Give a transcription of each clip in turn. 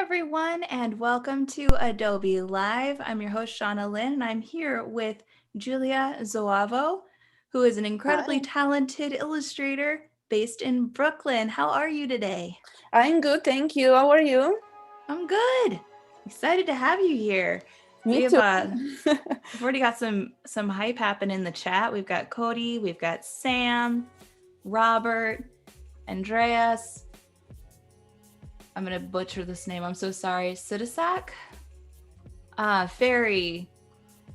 Everyone, and welcome to Adobe Live. I'm your host, Shauna Lynn, and I'm here with Giulia Zoavo, who is an incredibly talented illustrator based in Brooklyn. How are you today? I'm good, thank you. How are you? I'm good. Excited to have you here. Me too. We've already got some hype happening in the chat. We've got Cody, we've got Sam, Robert, Andreas. I'm going to butcher this name. I'm so sorry. Sidisak? Ferry.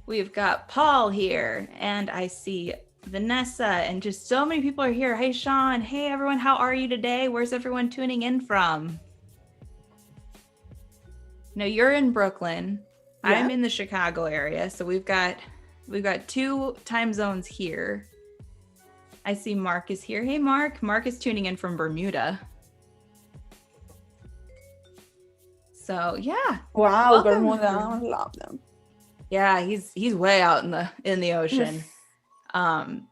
We've got Paul here. And I see Vanessa. And just so many people are here. Hey, Sean. Hey, everyone. How are you today? Where's everyone tuning in from? No, you're in Brooklyn. Yeah. I'm in the Chicago area. So we've got 2 time zones here. I see Mark is here. Hey, Mark. Mark is tuning in from Bermuda. So yeah. Wow, Bermuda, I love them. Yeah, he's way out in the ocean. And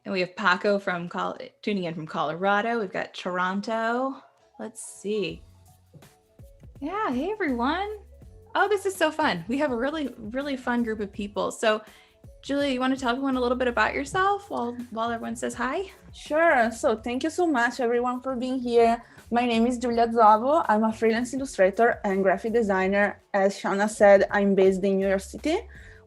we have Paco tuning in from Colorado. We've got Toronto. Let's see. Yeah, hey everyone. Oh, this is so fun. We have a really, really fun group of people. So Giulia, you want to tell everyone a little bit about yourself while everyone says hi? Sure. So thank you so much everyone for being here. My name is Giulia Zoavo. I'm a freelance illustrator and graphic designer. As Shauna said, I'm based in New York City,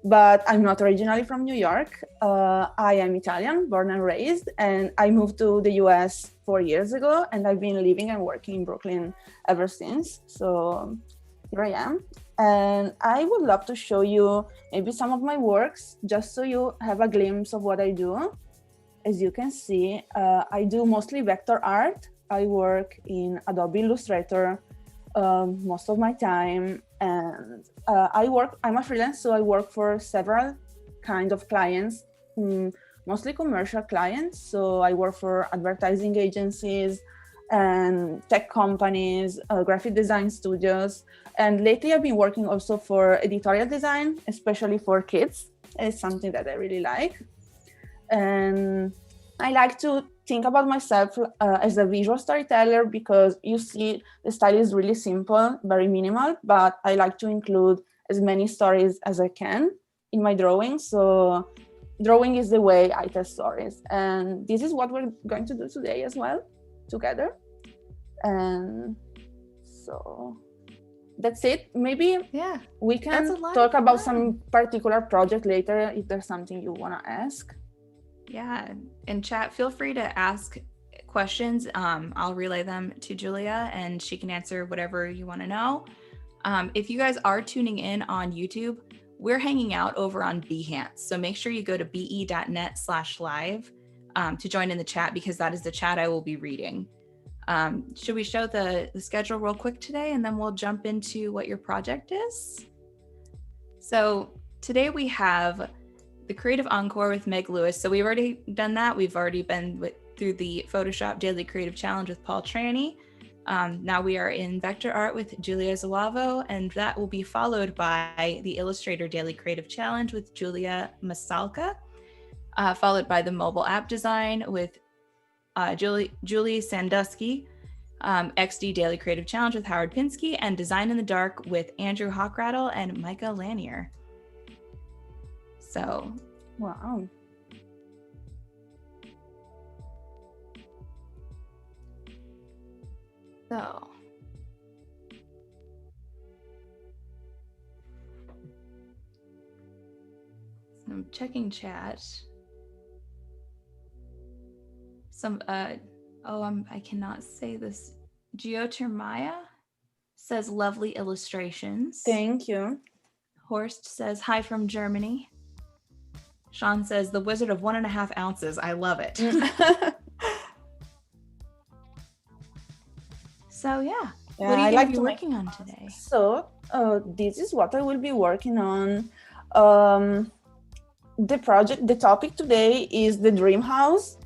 but I'm not originally from New York. I am Italian, born and raised, and I moved to the US 4 years ago, and I've been living and working in Brooklyn ever since. So here I am. And I would love to show you maybe some of my works, just so you have a glimpse of what I do. As you can see, I do mostly vector art. I work in Adobe Illustrator most of my time, and I'm a freelance, so I work for several kinds of clients, mostly commercial clients. So I work for advertising agencies and tech companies, graphic design studios. And lately I've been working also for editorial design, especially for kids. It's something that I really like. And I like to think about myself as a visual storyteller, because you see the style is really simple, very minimal, but I like to include as many stories as I can in my drawing. So drawing is the way I tell stories. And this is what we're going to do today as well, together. And so that's it. Maybe we can talk about some particular project later if there's something you want to ask. Yeah, in chat, feel free to ask questions. I'll relay them to Giulia and she can answer whatever you want to know. If you guys are tuning in on YouTube, we're hanging out over on Behance. So make sure you go to be.net/live to join in the chat, because that is the chat I will be reading. Should we show the schedule real quick today, and then we'll jump into what your project is? So today we have the Creative Encore with Meg Lewis. So we've already done that. We've already been through the Photoshop Daily Creative Challenge with Paul Tranny. Now we are in Vector Art with Giulia Zoavo, and that will be followed by the Illustrator Daily Creative Challenge with Julia Masalka, followed by the Mobile App Design with Julie Sandusky, XD Daily Creative Challenge with Howard Pinsky, and Design in the Dark with Andrew Hockrattle and Micah Lanier. So, wow. So, I'm checking chat. I cannot say this. Geotermaya says lovely illustrations. Thank you. Horst says hi from Germany. Sean says, the Wizard of 1.5 ounces. I love it. So yeah, what are you going to be working on today? So this is what I will be working on. The topic today is the dream house.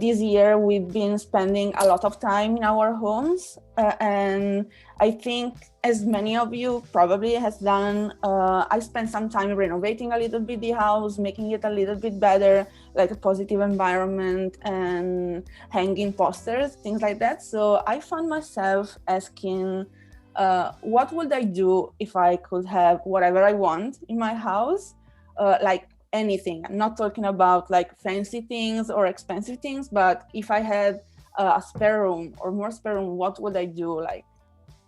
This year we've been spending a lot of time in our homes, and I think as many of you probably has done, I spent some time renovating a little bit the house, making it a little bit better, like a positive environment and hanging posters, things like that. So I found myself asking, what would I do if I could have whatever I want in my house? Like anything. I'm not talking about like fancy things or expensive things, but if I had a spare room or more spare room, what would I do? Like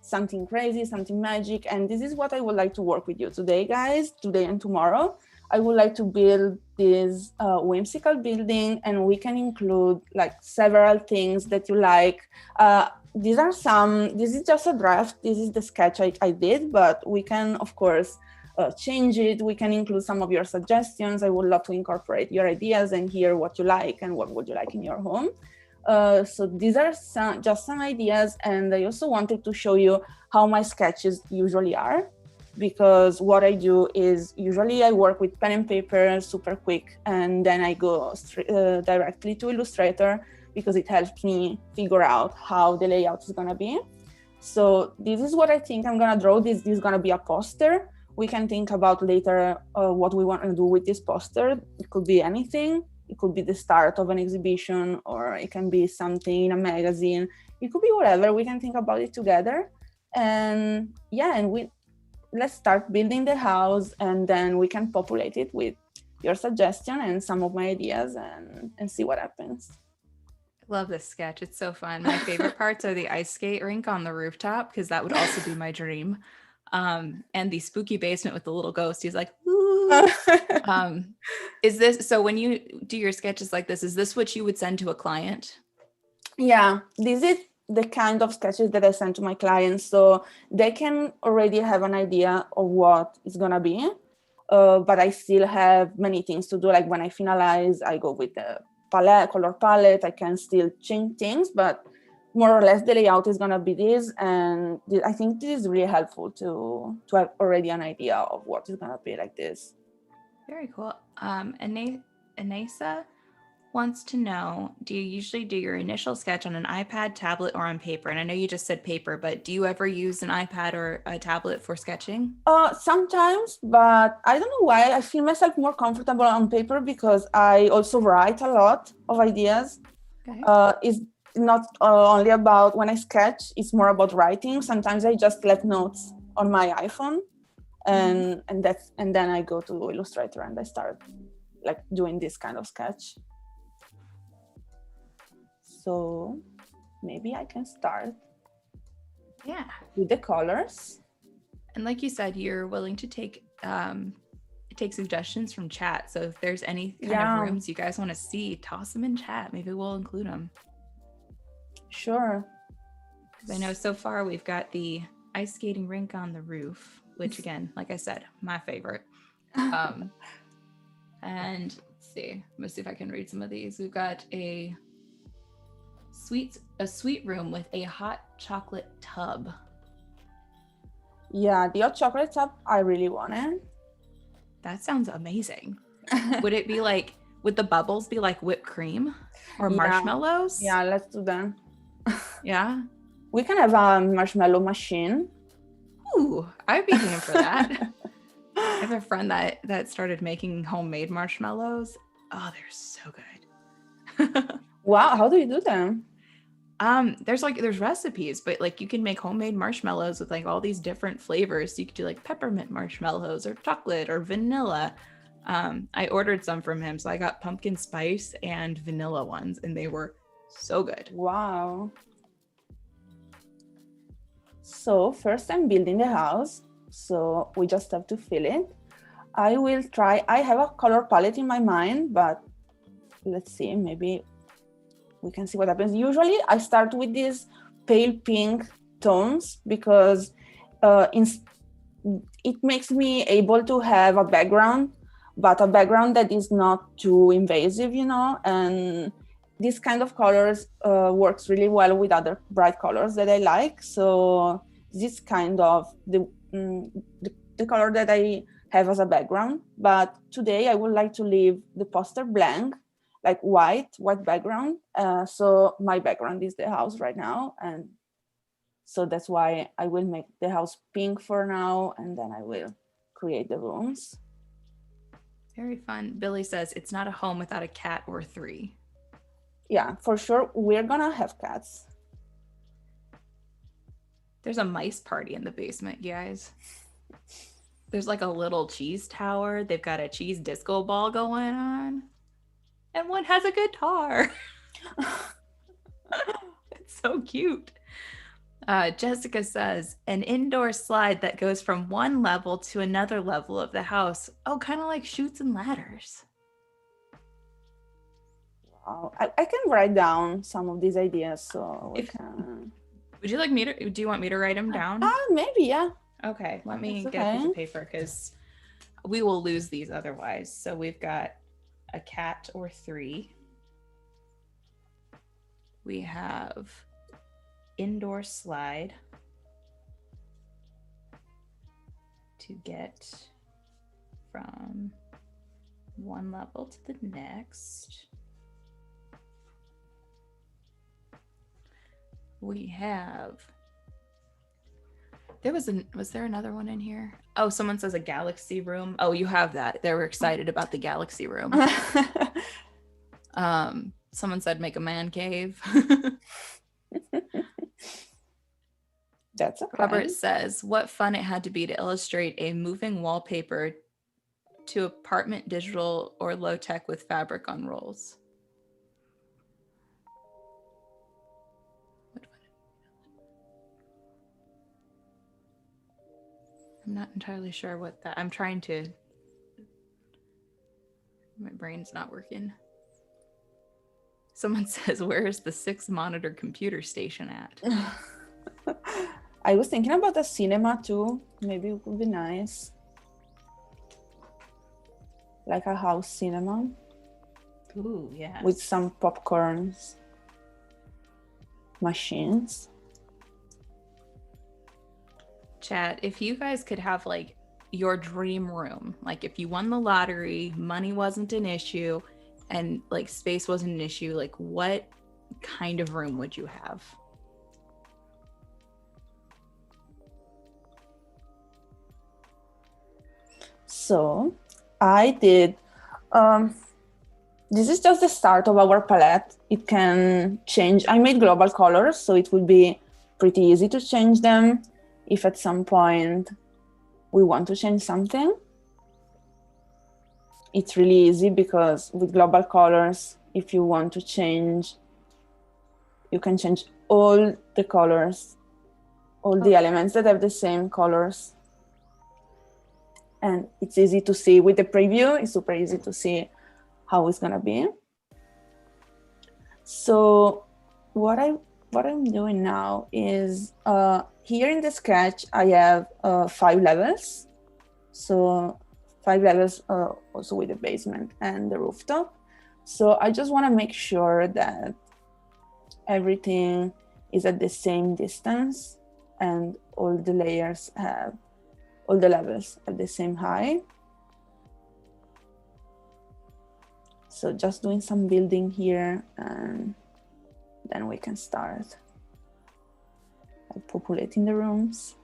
something crazy, something magic. And this is what I would like to work with you today, guys, today and tomorrow. I would like to build this whimsical building, and we can include like several things that you like. This is just a draft. This is the sketch I did, but we can, of course, change it. We can include some of your suggestions. I would love to incorporate your ideas and hear what you like and what would you like in your home. So these are just some ideas, and I also wanted to show you how my sketches usually are, because what I do is usually I work with pen and paper super quick, and then I go directly to Illustrator because it helps me figure out how the layout is gonna be. So this is what I think I'm gonna draw. This is gonna be a poster. We can think about later what we want to do with this poster. It could be anything. It could be the start of an exhibition, or it can be something in a magazine. It could be whatever. We can think about it together. And yeah, and let's start building the house, and then we can populate it with your suggestion and some of my ideas and see what happens. Love this sketch. It's so fun. My favorite parts are the ice skate rink on the rooftop, because that would also be my dream. And the spooky basement with the little ghost. He's like, ooh. Is this, so when you do your sketches like this, is this what you would send to a client? Yeah, this is the kind of sketches that I send to my clients, so they can already have an idea of what it's gonna be. But I still have many things to do. Like when I finalize, I go with the color palette. I can still change things, but more or less the layout is gonna be this. And I think this is really helpful to have already an idea of what is gonna be like this. Very cool. Anesa wants to know, do you usually do your initial sketch on an iPad, tablet, or on paper? And I know you just said paper, but do you ever use an iPad or a tablet for sketching? Sometimes, but I don't know why. I feel myself more comfortable on paper because I also write a lot of ideas. Okay. It's not only about when I sketch, it's more about writing. Sometimes I just let notes on my iPhone, and then I go to Illustrator and I start like doing this kind of sketch. So maybe I can start with the colors. And like you said, you're willing to take suggestions from chat. So if there's any kind of rooms you guys want to see, toss them in chat. Maybe we'll include them. Sure. Because I know so far we've got the ice skating rink on the roof, which again, like I said, my favorite. And let's see, let's see if I can read some of these. We've got a sweet room with a hot chocolate tub. Yeah, the hot chocolate tub, I really want it. That sounds amazing. Would it be like, would the bubbles be like whipped cream or marshmallows? Yeah, let's do that. Yeah. We can have a marshmallow machine. Ooh, I'd be game for that. I have a friend that started making homemade marshmallows. Oh, they're so good. Wow, how do you do them? There's recipes, but like you can make homemade marshmallows with like all these different flavors. So you could do like peppermint marshmallows or chocolate or vanilla. I ordered some from him, so I got pumpkin spice and vanilla ones, and they were so good. Wow. So first I'm building the house, so we just have to fill it. I have a color palette in my mind, but let's see, maybe we can see what happens. Usually I start with these pale pink tones because it makes me able to have a background, but a background that is not too invasive, you know, and this kind of colors works really well with other bright colors that I like. So this kind of the color that I have as a background, but today I would like to leave the poster blank, like white background. So my background is the house right now, and so that's why I will make the house pink for now, and then I will create the rooms. Very fun. Billy says it's not a home without a cat or 3. Yeah, for sure we're gonna have cats. There's a mice party in the basement, guys. There's like a little cheese tower. They've got a cheese disco ball going on. And one has a guitar. It's so cute. Jessica says, an indoor slide that goes from one level to another level of the house. Oh, kind of like Chutes and Ladders. Wow. I can write down some of these ideas, so we can... Would you like me to, do you want me to write them down? Maybe, yeah. Okay, let me get a piece of paper because we will lose these otherwise. So we've got a cat or 3. We have indoor slide to get from one level to the next. We have, was there another one in here? Oh, someone says a galaxy room. Oh, you have that. They were excited about the galaxy room. Someone said make a man cave. That's okay. Robert says, what fun it had to be to illustrate a moving wallpaper to apartment digital or low tech with fabric on rolls. I'm not entirely sure what that, I'm trying to, my brain's not working. Someone says, where is the 6-monitor computer station at? I was thinking about a cinema too. Maybe it would be nice. Like a house cinema. Ooh, yeah. With some popcorn machines. Chat, if you guys could have like your dream room, like if you won the lottery, money wasn't an issue, and like space wasn't an issue, like what kind of room would you have? So I did, this is just the start of our palette. It can change. I made global colors, so it would be pretty easy to change them if at some point we want to change something. It's really easy because with global colors, if you want to change, you can change all the colors, all the elements that have the same colors. And it's easy to see with the preview. It's super easy to see how it's gonna be. So what I'm doing now is here in the sketch, I have 5 levels. So 5 levels also with the basement and the rooftop. So I just want to make sure that everything is at the same distance and all the layers have, all the levels at the same height. So just doing some building here, and then we can start populating the rooms.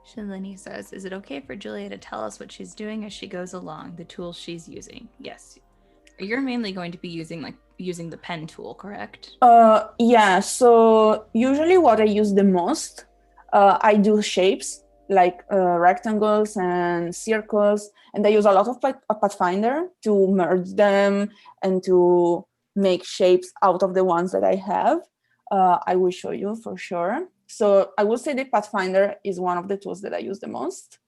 Shalini says, is it okay for Giulia to tell us what she's doing as she goes along, the tools she's using? Yes. You're mainly going to be using the pen tool, correct? Yeah, so usually what I use the most, I do shapes like rectangles and circles, and I use a lot of Pathfinder to merge them and to make shapes out of the ones that I have. I will show you for sure. So I would say the Pathfinder is one of the tools that I use the most.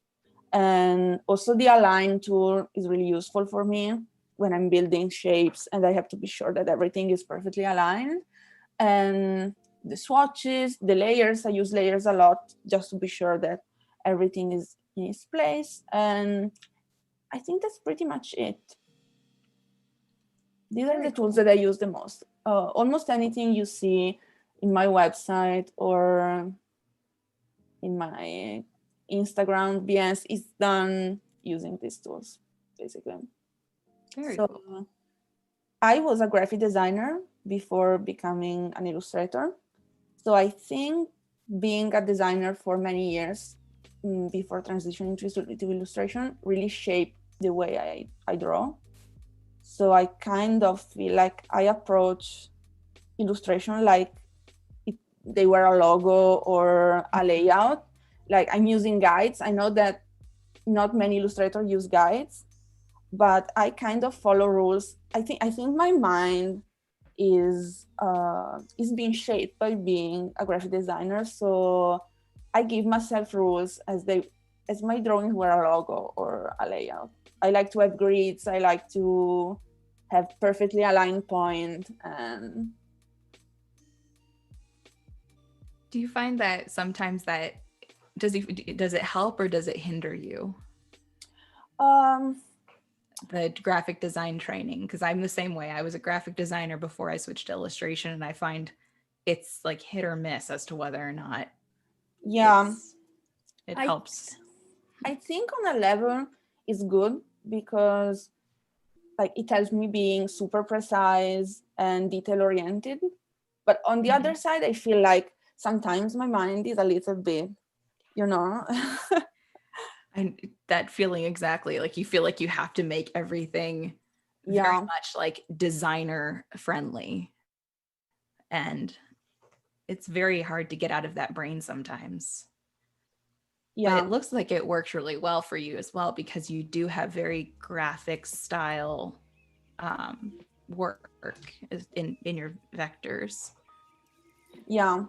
And also the Align tool is really useful for me when I'm building shapes and I have to be sure that everything is perfectly aligned. And the swatches, the layers, I use layers a lot just to be sure that everything is in its place. And I think that's pretty much it. These are the tools that I use the most. Almost anything you see in my website or in my Instagram BS is done using these tools, basically. Very so cool. I was a graphic designer before becoming an illustrator. So I think being a designer for many years before transitioning to illustration really shaped the way I draw. So I kind of feel like I approach illustration like they were a logo or a layout. Like I'm using guides. I know that not many illustrators use guides, but I kind of follow rules. I think my mind is being shaped by being a graphic designer. So I give myself rules as my drawings were a logo or a layout. I like to have grids. I like to have perfectly aligned point. And do you find that sometimes that does it help or does it hinder you? The graphic design training, because I'm the same way. I was a graphic designer before I switched to illustration, and I find it's like hit or miss as to whether or not it helps. I think on a level it's good because like it helps me being super precise and detail oriented. But on the other side, I feel like sometimes my mind is a little bit, And that feeling exactly, like you feel like you have to make everything very much like designer friendly. And it's very hard to get out of that brain sometimes. But it looks like it works really well for you as well, because you do have very graphic style work in your vectors. Yeah.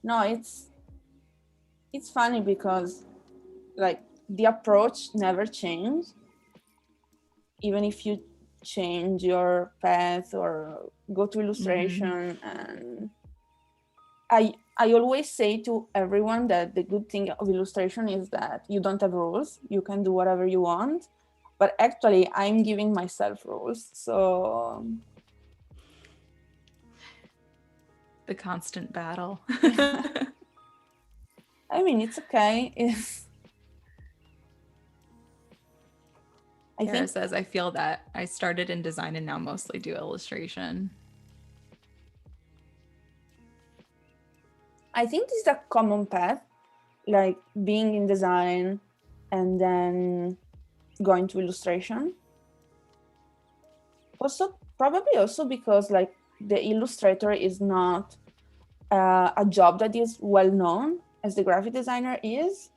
No, it's funny because like the approach never changed, even if you change your path or go to illustration. And I always say to everyone that the good thing of illustration is that you don't have rules. You can do whatever you want. But actually, I'm giving myself rules. So the constant battle. I mean, it's okay. Kara says, I feel that I started in design and now mostly do illustration. I think this is a common path, like being in design and then going to illustration. Also, probably also because like the illustrator is not a job that is well known as the graphic designer is.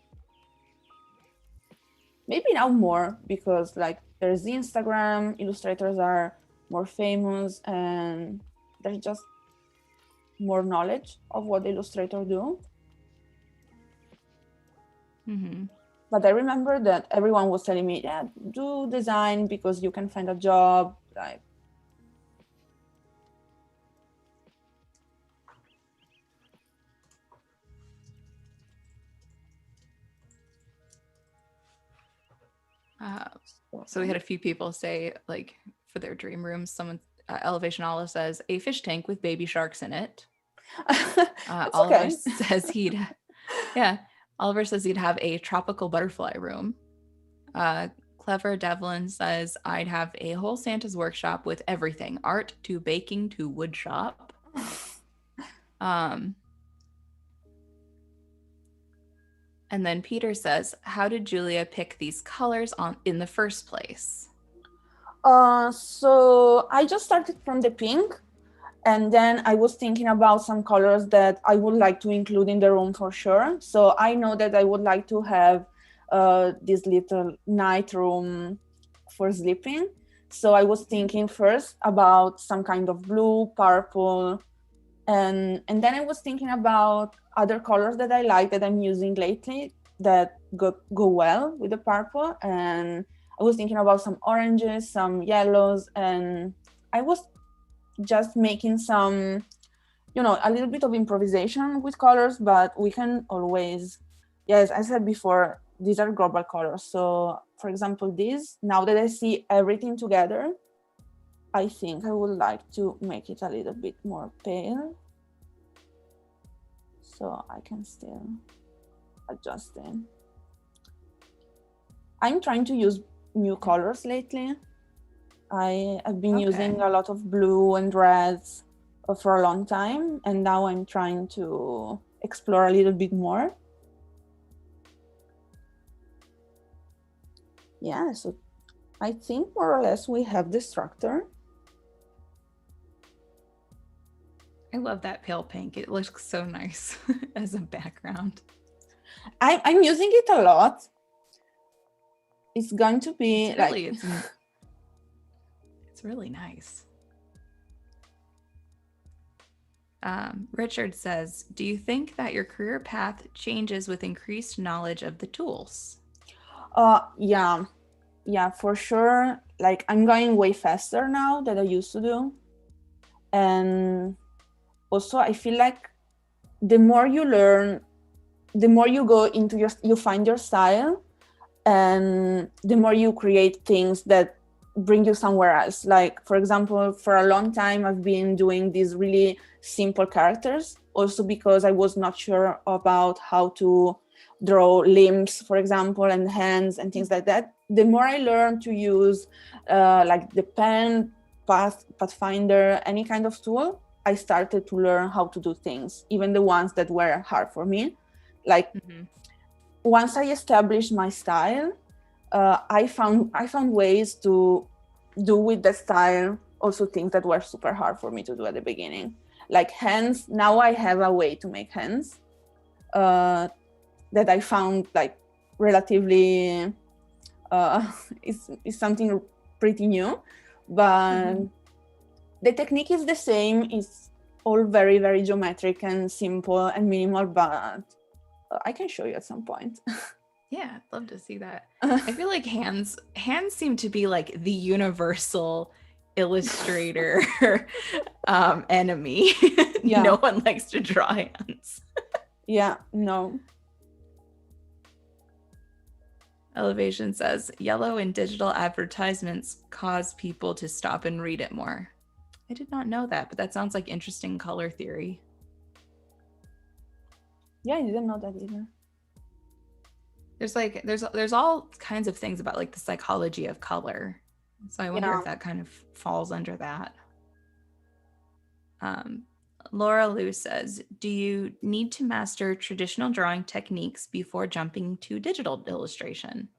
Maybe now more because like there's Instagram, illustrators are more famous and there's just more knowledge of what the illustrator do. But I remember that everyone was telling me, yeah, do design because you can find a job. Like, so we had a few people say, like, for their dream rooms, someone Elevation Olive says a fish tank with baby sharks in it. Oliver says Oliver says he'd have a tropical butterfly room. Clever Devlin says I'd have a whole Santa's workshop with everything, art to baking to wood shop. And then Peter says, how did Giulia pick these colors in the first place? So I just started from the pink, and then I was thinking about some colors that I would like to include in the room for sure. So I know that I would like to have this little night room for sleeping. So I was thinking first about some kind of blue, purple, and then I was thinking about other colors that I like that I'm using lately that go well with the purple. And I was thinking about some oranges, some yellows, and I was just making some, a little bit of improvisation with colors, but we can always, yes, I said before, these are global colors. So for example, this, now that I see everything together, I think I would like to make it a little bit more pale, so I can still adjust it. I'm trying to use new colors lately. I've been using a lot of blue and reds for a long time, and now I'm trying to explore a little bit more. Yeah, so I think more or less we have the structure. I love that pale pink. It looks so nice as a background. I'm using it a lot. It's going to be it's really nice. Richard says, do you think that your career path changes with increased knowledge of the tools? Yeah, for sure. Like I'm going way faster now than I used to do. And also I feel like the more you learn, the more you go into you find your style, and the more you create things that bring you somewhere else. Like, for example, for a long time, I've been doing these really simple characters, also because I was not sure about how to draw limbs, for example, and hands and things like that. The more I learned to use like the pen, Pathfinder, any kind of tool, I started to learn how to do things, even the ones that were hard for me. Like once I established my style, I found ways to do with the style also things that were super hard for me to do at the beginning. Like hands, now I have a way to make hands that I found like relatively is something pretty new, but the technique is the same. It's all very, very geometric and simple and minimal, but I can show you at some point. Yeah, I'd love to see that. I feel like hands seem to be like the universal Illustrator enemy. Yeah. No one likes to draw hands. Yeah, no. Elevation says, yellow in digital advertisements cause people to stop and read it more. I did not know that, but that sounds like interesting color theory. Yeah, I didn't know that either. There's all kinds of things about like the psychology of color. So I wonder if that kind of falls under that. Laura Lou says, do you need to master traditional drawing techniques before jumping to digital illustration?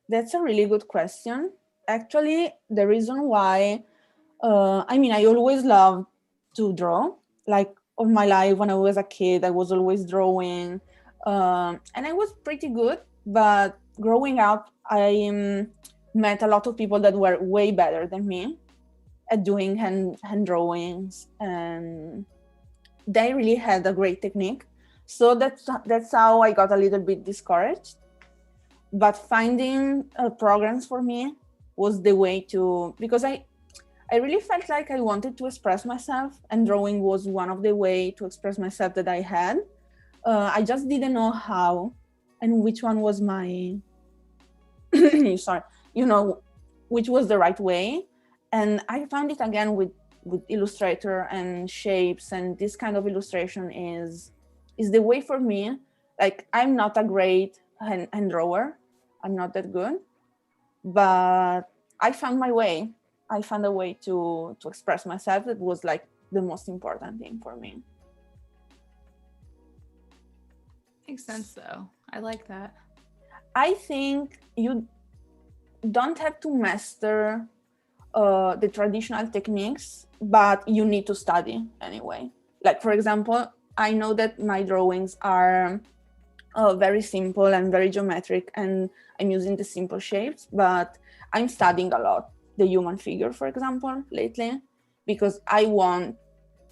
That's a really good question. Actually, the reason why, I always loved to draw. Like all my life when I was a kid, I was always drawing. And I was pretty good, but growing up, I met a lot of people that were way better than me at doing hand drawings, and they really had a great technique. So that's how I got a little bit discouraged. But finding programs for me was the way to, because I really felt like I wanted to express myself, and drawing was one of the way to express myself that I had. I just didn't know how and which one was my, sorry, which was the right way. And I found it again with Illustrator and shapes, and this kind of illustration is the way for me. Like I'm not a great hand drawer. I'm not that good, but I found my way. I found a way to express myself that was like the most important thing for me. Makes sense though. I like that. I think you don't have to master the traditional techniques, but you need to study anyway. Like for example, I know that my drawings are very simple and very geometric, and I'm using the simple shapes, but I'm studying a lot the human figure, for example, lately, because I want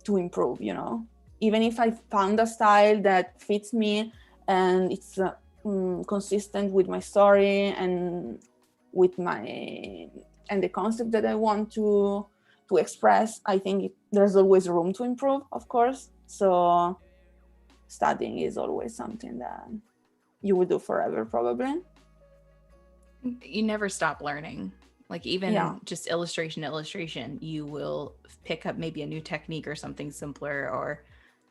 to improve, even if I found a style that fits me and it's consistent with my story and with the concept that I want to express. I think there's always room to improve, of course. So studying is always something that you would do forever, probably. You never stop learning. Like Yeah. even just illustration, you will pick up maybe a new technique or something simpler, or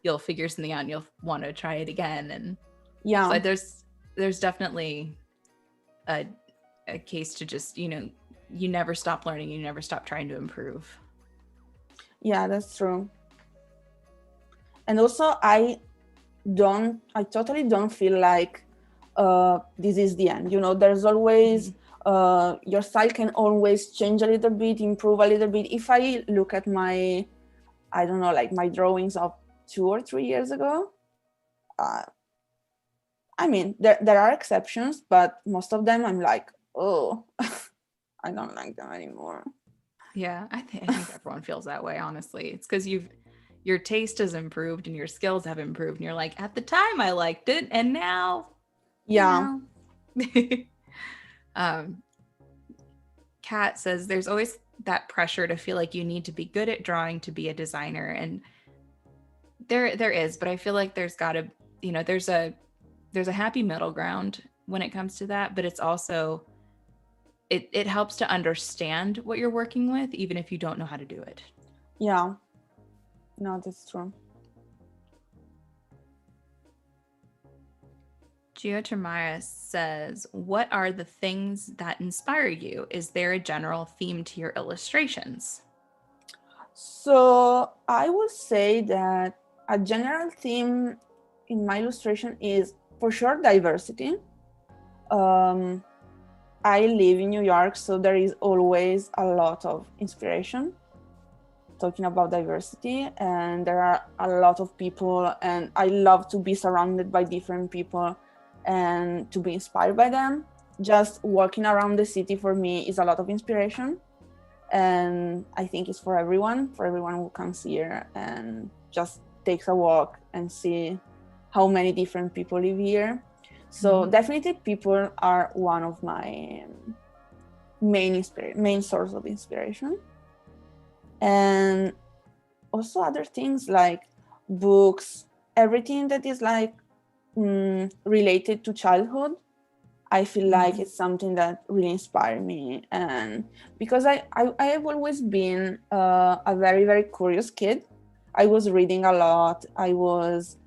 you'll figure something out and you'll want to try it again. And Yeah. so there's definitely a case to just, you never stop learning, you never stop trying to improve. Yeah, that's true. And also I totally don't feel like this is the end. There's always your style can always change a little bit, improve a little bit. If I look at my, I don't know, like my drawings of 2 or 3 years ago, I mean, there are exceptions, but most of them I'm like, oh, I don't like them anymore. Yeah, I think everyone feels that way, honestly. It's because your taste has improved and your skills have improved, and you're like, at the time I liked it, and now, Yeah. Kat says there's always that pressure to feel like you need to be good at drawing to be a designer, and there is, but I feel like there's got to, there's a happy middle ground when it comes to that, but it's also it helps to understand what you're working with, even if you don't know how to do it. Yeah. No, that's true. Gio Termaya says, what are the things that inspire you? Is there a general theme to your illustrations? So I would say that a general theme in my illustration is for sure diversity. I live in New York, so there is always a lot of inspiration talking about diversity, and there are a lot of people, and I love to be surrounded by different people and to be inspired by them. Just walking around the city for me is a lot of inspiration, and I think it's for everyone who comes here and just takes a walk and see how many different people live here. So definitely people are one of my main source of inspiration. And also other things like books, everything that is like related to childhood, I feel like it's something that really inspired me. And because I have always been a very, very curious kid. I was reading a lot. I was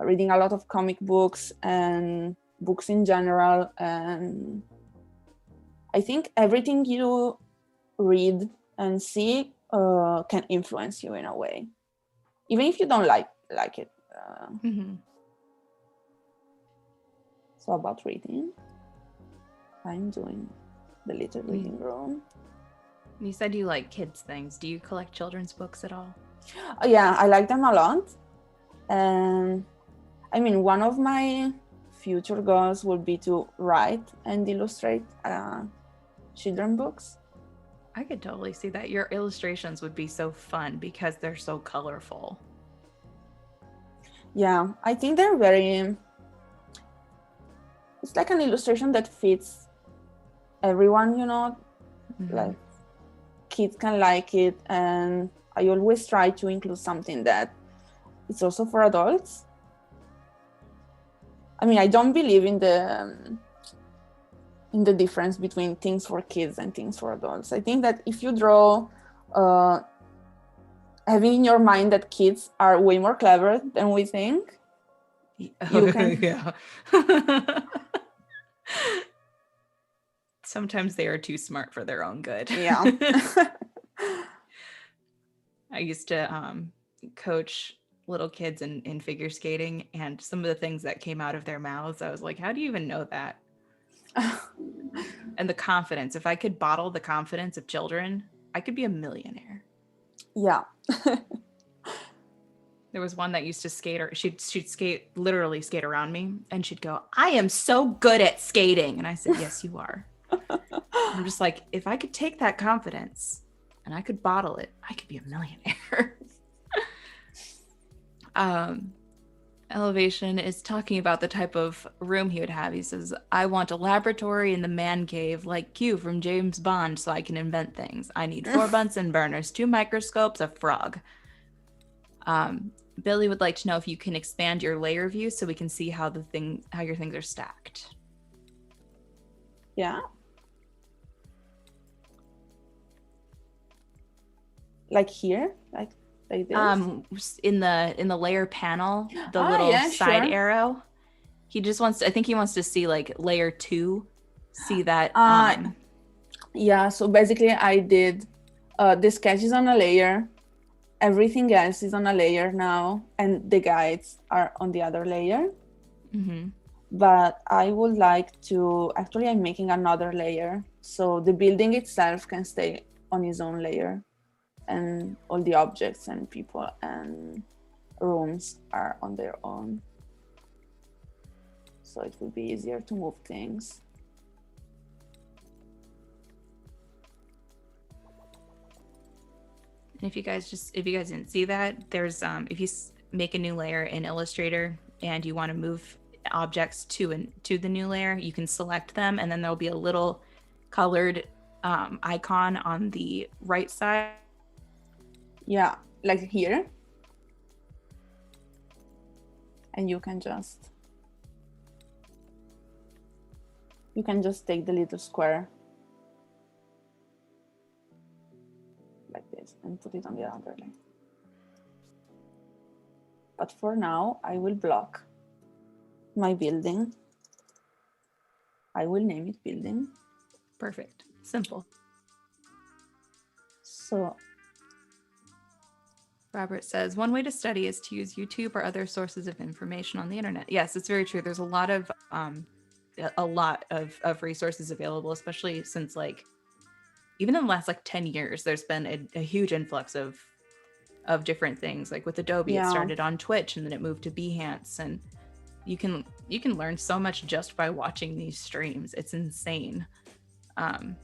reading a lot of comic books and books in general. And I think everything you read and see can influence you in a way, even if you don't like it. So about reading, I'm doing the little reading room. You said you like kids things. Do you collect children's books at all? Yeah, I like them a lot. And I mean, one of my future goals would be to write and illustrate children's books. I could totally see that. Your illustrations would be so fun because they're so colorful. Yeah, I think they're very... It's like an illustration that fits everyone, like kids can like it. And I always try to include something that it's also for adults. I mean, I don't believe in the difference between things for kids and things for adults. I think that if you draw having in your mind that kids are way more clever than we think, you can... Yeah. Sometimes they are too smart for their own good. Yeah. I used to coach little kids in figure skating, and some of the things that came out of their mouths, I was like, how do you even know that? And the confidence. If I could bottle the confidence of children, I could be a millionaire. Yeah. There was one that used to skate, or she'd literally skate around me, and she'd go, I am so good at skating. And I said, yes, you are. I'm just like, if I could take that confidence and I could bottle it, I could be a millionaire. Elevation is talking about the type of room he would have. He says, I want a laboratory in the man cave like Q from James Bond so I can invent things. I need 4 Bunsen burners, 2 microscopes, a frog. Billy would like to know if you can expand your layer view so we can see how your things are stacked. Yeah. Like here, like this. In the layer panel, the little yeah, side sure. arrow. He just wants to, I think he wants to see like layer 2. See that. Yeah. So basically, I did the sketch is on a layer. Everything else is on a layer now, and the guides are on the other layer. Mm-hmm. But I would like to, actually I'm making another layer, so the building itself can stay on its own layer, and all the objects and people and rooms are on their own. So it will be easier to move things. And if you guys didn't see that, there's if you make a new layer in Illustrator and you want to move objects to the new layer, you can select them, and then there'll be a little colored icon on the right side. Yeah, like here. And you can just take the little square like this and put it on the other layer. But for now, I will block my building. I will name it building. Perfect. Simple. So Robert says, one way to study is to use YouTube or other sources of information on the internet. Yes, it's very true. There's a lot of resources available, especially since like even in the last like 10 years, there's been a huge influx of different things. Like with Adobe, It started on Twitch and then it moved to Behance, and you can learn so much just by watching these streams. It's insane. And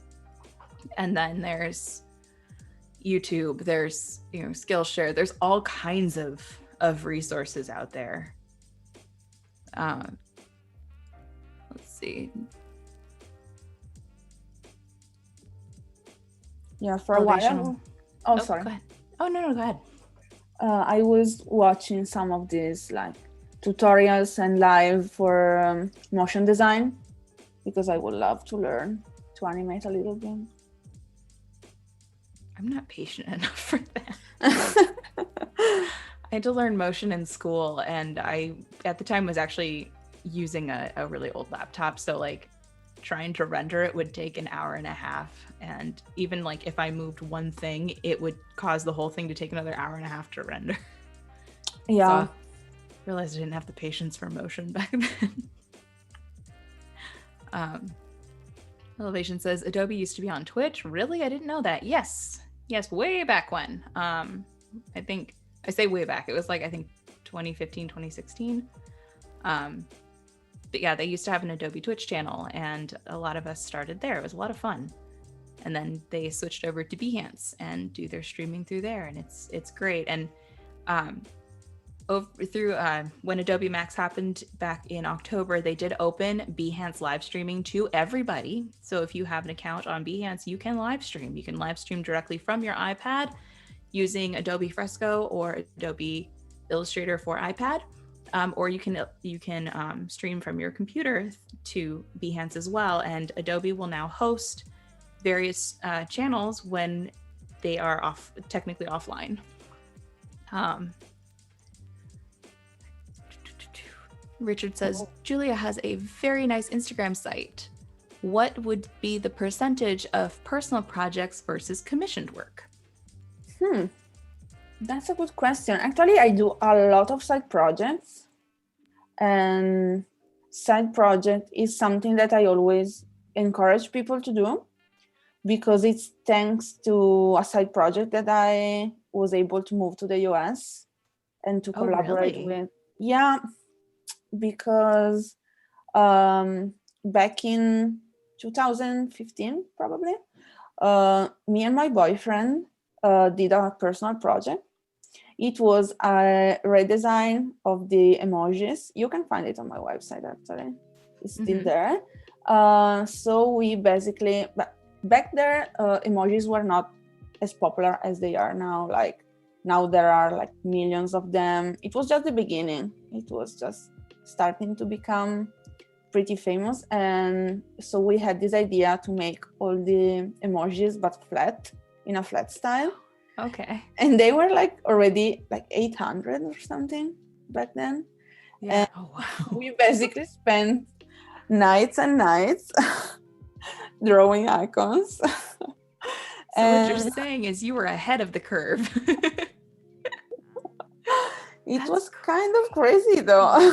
then there's YouTube, there's Skillshare, there's all kinds of resources out there. Let's see. Yeah, for a while. Oh, sorry. Go ahead. Oh no, go ahead. I was watching some of these like tutorials and live for motion design because I would love to learn to animate a little bit. I'm not patient enough for that. I had to learn motion in school, and I at the time was actually using a really old laptop, so like trying to render it would take an hour and a half, and even like if I moved one thing, it would cause the whole thing to take another hour and a half to render. Yeah. So I realized I didn't have the patience for motion back then. Elevation says Adobe used to be on Twitch. Really? I didn't know that. Yes, way back when. I think I say way back, it was like I think 2015, 2016. But yeah, they used to have an Adobe Twitch channel, and a lot of us started there. It was a lot of fun. And then they switched over to Behance and do their streaming through there, and it's great. And when Adobe Max happened back in October, they did open Behance live streaming to everybody. So if you have an account on Behance, you can live stream. You can live stream directly from your iPad using Adobe Fresco or Adobe Illustrator for iPad. Or you can stream from your computer to Behance as well, and Adobe will now host various channels when they are technically offline. Richard says, Giulia has a very nice Instagram site. What would be the percentage of personal projects versus commissioned work? That's a good question. Actually, I do a lot of side projects, and side project is something that I always encourage people to do, because it's thanks to a side project that I was able to move to the US and to collaborate with. Yeah, because back in 2015, probably, me and my boyfriend did a personal project. It was a redesign of the emojis. You can find it on my website, actually. It's still there. So we basically, back there, emojis were not as popular as they are now. Like Now there are like millions of them. It was just the beginning. It was just starting to become pretty famous. And so we had this idea to make all the emojis but flat, in a flat style. Okay. And they were like already like 800 or something back then. Yeah. And Oh, wow. we basically spent nights and nights drawing icons. So what you're And saying is you were ahead of the curve. it was kind of crazy though.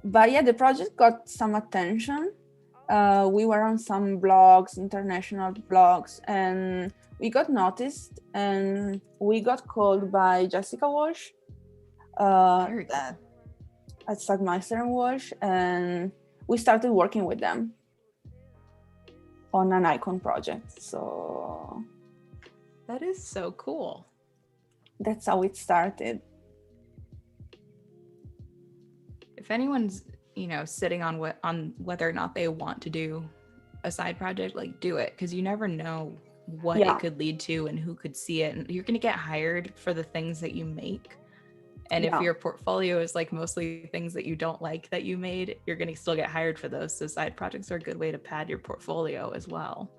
But yeah, the project got some attention. We were on some blogs, international blogs, and we got noticed, and we got called by Jessica Walsh Very cool. at Sagmeister and Walsh, and we started working with them on an icon project. So That is so cool. that's how it started. If anyone's, sitting on whether or not they want to do a side project, like do it, because you never know what it could lead to and who could see it. And you're going to get hired for the things that you make. And if your portfolio is like mostly things that you don't like that you made, you're going to still get hired for those. So side projects are a good way to pad your portfolio as well.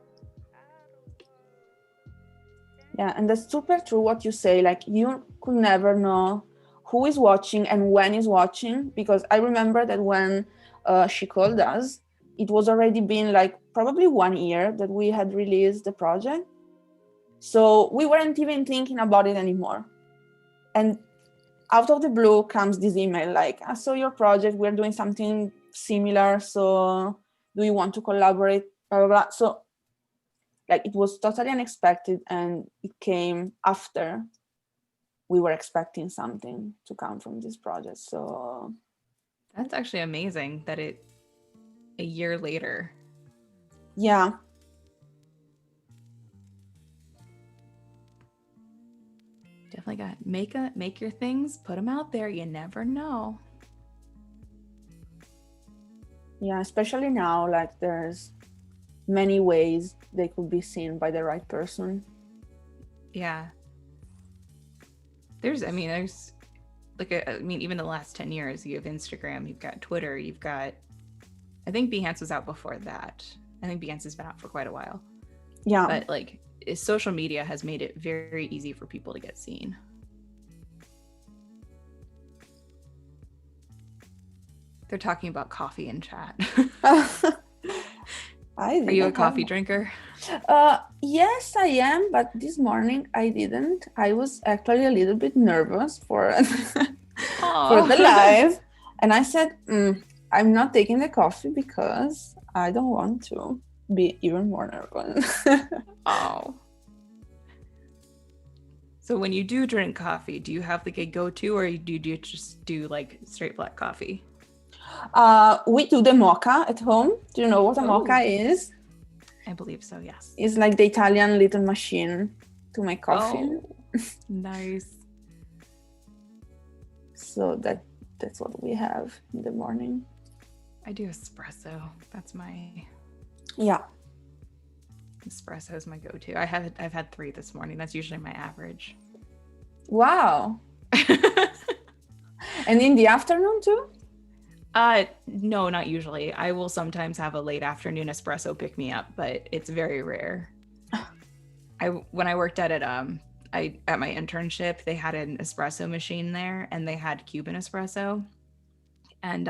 Yeah, and that's super true what you say. Like, you could never know who is watching and when is watching, because I remember that when she called us, it was already been like probably 1 year that we had released the project. So we weren't even thinking about it anymore. And out of the blue comes this email like, I saw your project, we're doing something similar, so do you want to collaborate, blah, blah, blah. So like, it was totally unexpected, and it came after we were expecting something to come from this project. So that's actually amazing that a year later. Yeah. Definitely got make your things, put them out there. You never know. Yeah, especially now, like, there's many ways they could be seen by the right person. Yeah. There's like, even the last 10 years, you have Instagram, you've got Twitter, you've got, I think Behance was out before that. I think Behance has been out for quite a while. Yeah. But like, social media has made it very easy for people to get seen. They're talking about coffee in chat. Are you a coffee drinker? Yes, I am, but this morning I didn't. I was actually a little bit nervous for for the live, and I said, I'm not taking the coffee because I don't want to be even more nervous. Oh. So when you do drink coffee, do you have like a go-to, or do you just do like straight black coffee? We do the mocha at home. Do you know what a mocha is? I believe so, yes. It's like the Italian little machine to make coffee. Oh, nice. So that's what we have in the morning. I do espresso. That's my... Yeah. Espresso is my go-to. I've had 3 this morning. That's usually my average. Wow. And in the afternoon too? No, not usually. I will sometimes have a late afternoon espresso pick me up, but it's very rare. When I worked at it, at my internship, they had an espresso machine there, and they had Cuban espresso, and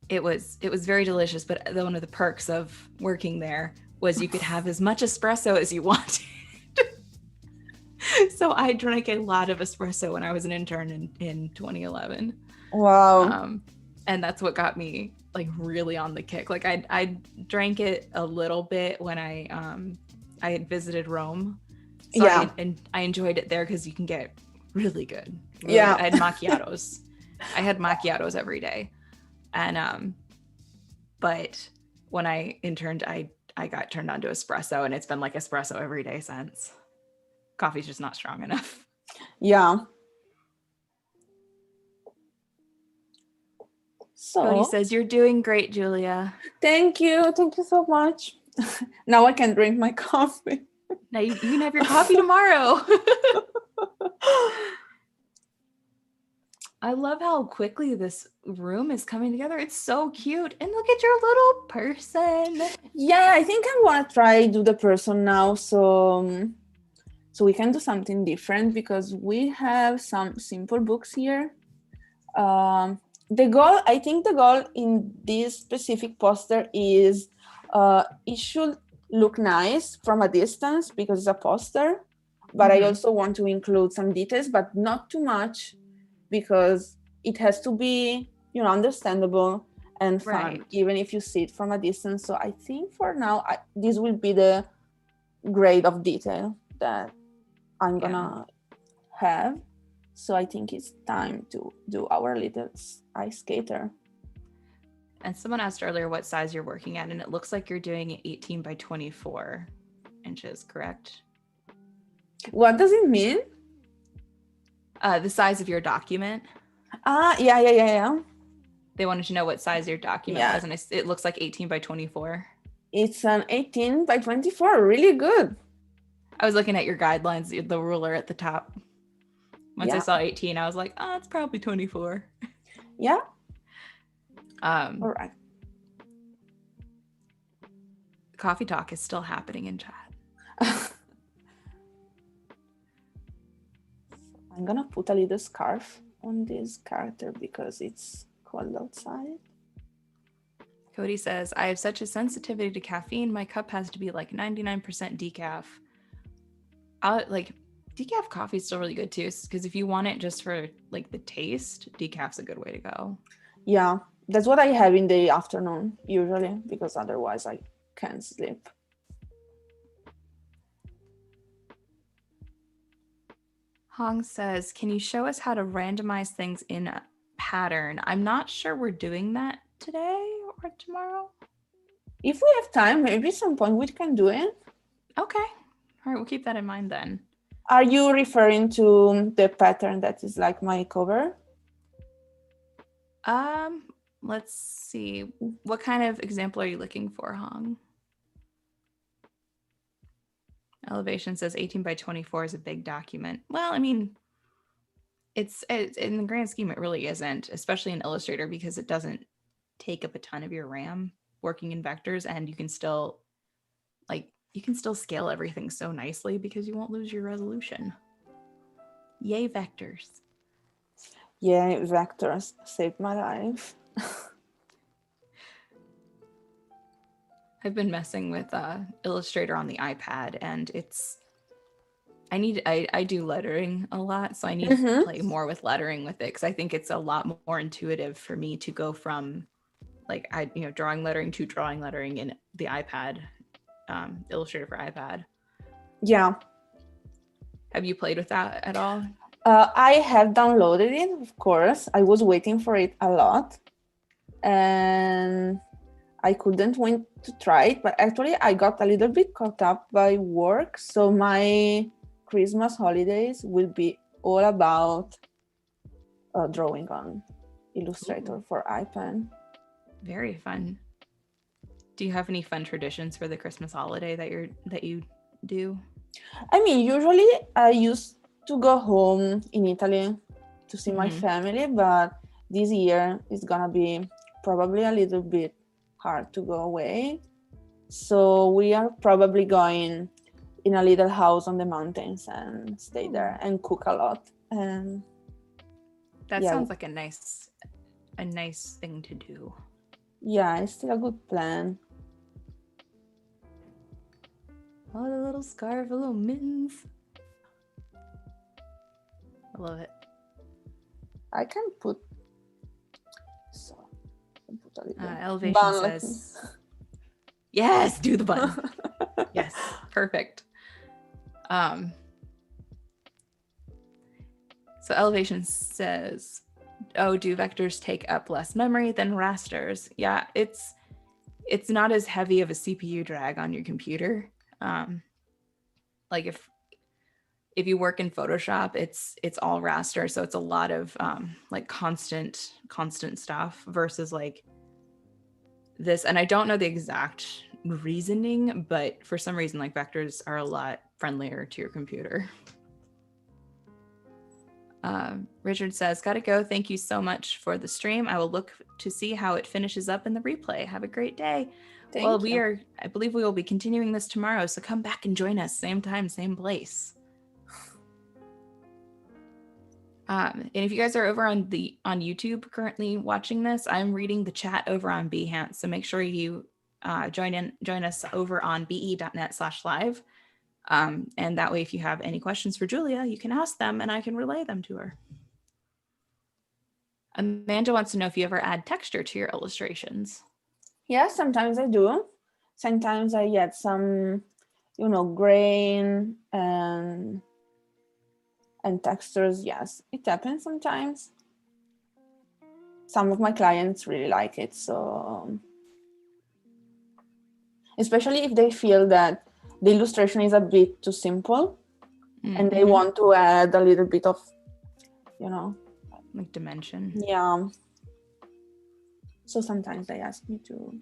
it was very delicious. But one of the perks of working there was you could have as much espresso as you wanted. So I drank a lot of espresso when I was an intern in 2011. Wow. And that's what got me like really on the kick. Like I drank it a little bit when I had visited Rome. So yeah. I enjoyed it there because you can get really good. Yeah. I had macchiatos. I had macchiatos every day. And but when I interned, I got turned on to espresso, and it's been like espresso every day since. Coffee's just not strong enough. Yeah. So Cody says, you're doing great, Giulia. Thank you so much. Now I can drink my coffee. Now you can have your coffee tomorrow. I love how quickly this room is coming together. It's so cute. And look at your little person. Yeah, I think I want to try do the person now. So we can do something different because we have some simple books here. I think the goal in this specific poster is it should look nice from a distance because it's a poster, but I also want to include some details, but not too much because it has to be, understandable and fun, Right. even if you see it from a distance. So I think for now, this will be the grade of detail that I'm gonna have. So I think it's time to do our little ice skater. And someone asked earlier what size you're working at, and it looks like you're doing 18 by 24 inches, correct? What does it mean? The size of your document. Yeah. They wanted to know what size your document was, and it looks like 18 by 24. It's an 18 by 24, really good. I was looking at your guidelines, the ruler at the top. Once I saw 18, I was like, oh, it's probably 24. Yeah. All right. Coffee talk is still happening in chat. I'm gonna put a little scarf on this character because it's cold outside. Cody says, I have such a sensitivity to caffeine. My cup has to be like 99% decaf. Decaf coffee is still really good too, because if you want it just for like the taste, decaf's a good way to go. Yeah, that's what I have in the afternoon usually, because otherwise I can't sleep. Hong says, can you show us how to randomize things in a pattern? I'm not sure we're doing that today or tomorrow. If we have time, maybe at some point we can do it. Okay. All right, we'll keep that in mind then. Are you referring to the pattern that is like my cover? Let's see. What kind of example are you looking for, Hong? Elevation says 18 by 24 is a big document. Well, I mean, it's in the grand scheme, it really isn't, especially in Illustrator, because it doesn't take up a ton of your RAM working in vectors, and you can still scale everything so nicely because you won't lose your resolution. Yay, vectors. Yay, vectors saved my life. I've been messing with Illustrator on the iPad, and I do lettering a lot, so I need to play more with lettering with it, because I think it's a lot more intuitive for me to go from drawing lettering to drawing lettering in the iPad, Illustrator for iPad. Yeah. Have you played with that at all? I have downloaded it, of course. I was waiting for it a lot, and I couldn't wait to try it, but actually I got a little bit caught up by work, so my Christmas holidays will be all about drawing on Illustrator for iPad. Very fun. Do you have any fun traditions for the Christmas holiday that you do? I mean, usually I used to go home in Italy to see my family, but this year it's gonna be probably a little bit hard to go away. So we are probably going in a little house on the mountains and stay there and cook a lot. And that sounds like a nice thing to do. Yeah, it's still a good plan. Oh, the little scarf, the little mittens. I love it. I can put a little Elevation says, yes, do the bun. Yes, perfect. So Elevation says, oh, do vectors take up less memory than rasters? Yeah, it's not as heavy of a CPU drag on your computer. Like if you work in Photoshop, it's all raster, so it's a lot of like constant stuff versus like this. And I don't know the exact reasoning, but for some reason, like vectors are a lot friendlier to your computer. Richard says, gotta go. Thank you so much for the stream. I will look to see how it finishes up in the replay. Have a great day. Thank you. I believe we will be continuing this tomorrow, so come back and join us. Same time, same place. And if you guys are over on YouTube currently watching this, I'm reading the chat over on Behance, so make sure you join us over on be.net/live. And that way, if you have any questions for Giulia, you can ask them and I can relay them to her. Amanda wants to know if you ever add texture to your illustrations. Yeah, sometimes I do. Sometimes I get some, grain and textures. Yes, it happens sometimes. Some of my clients really like it. So, especially if they feel that the illustration is a bit too simple and they want to add a little bit of, like dimension. Yeah. So sometimes they ask me to.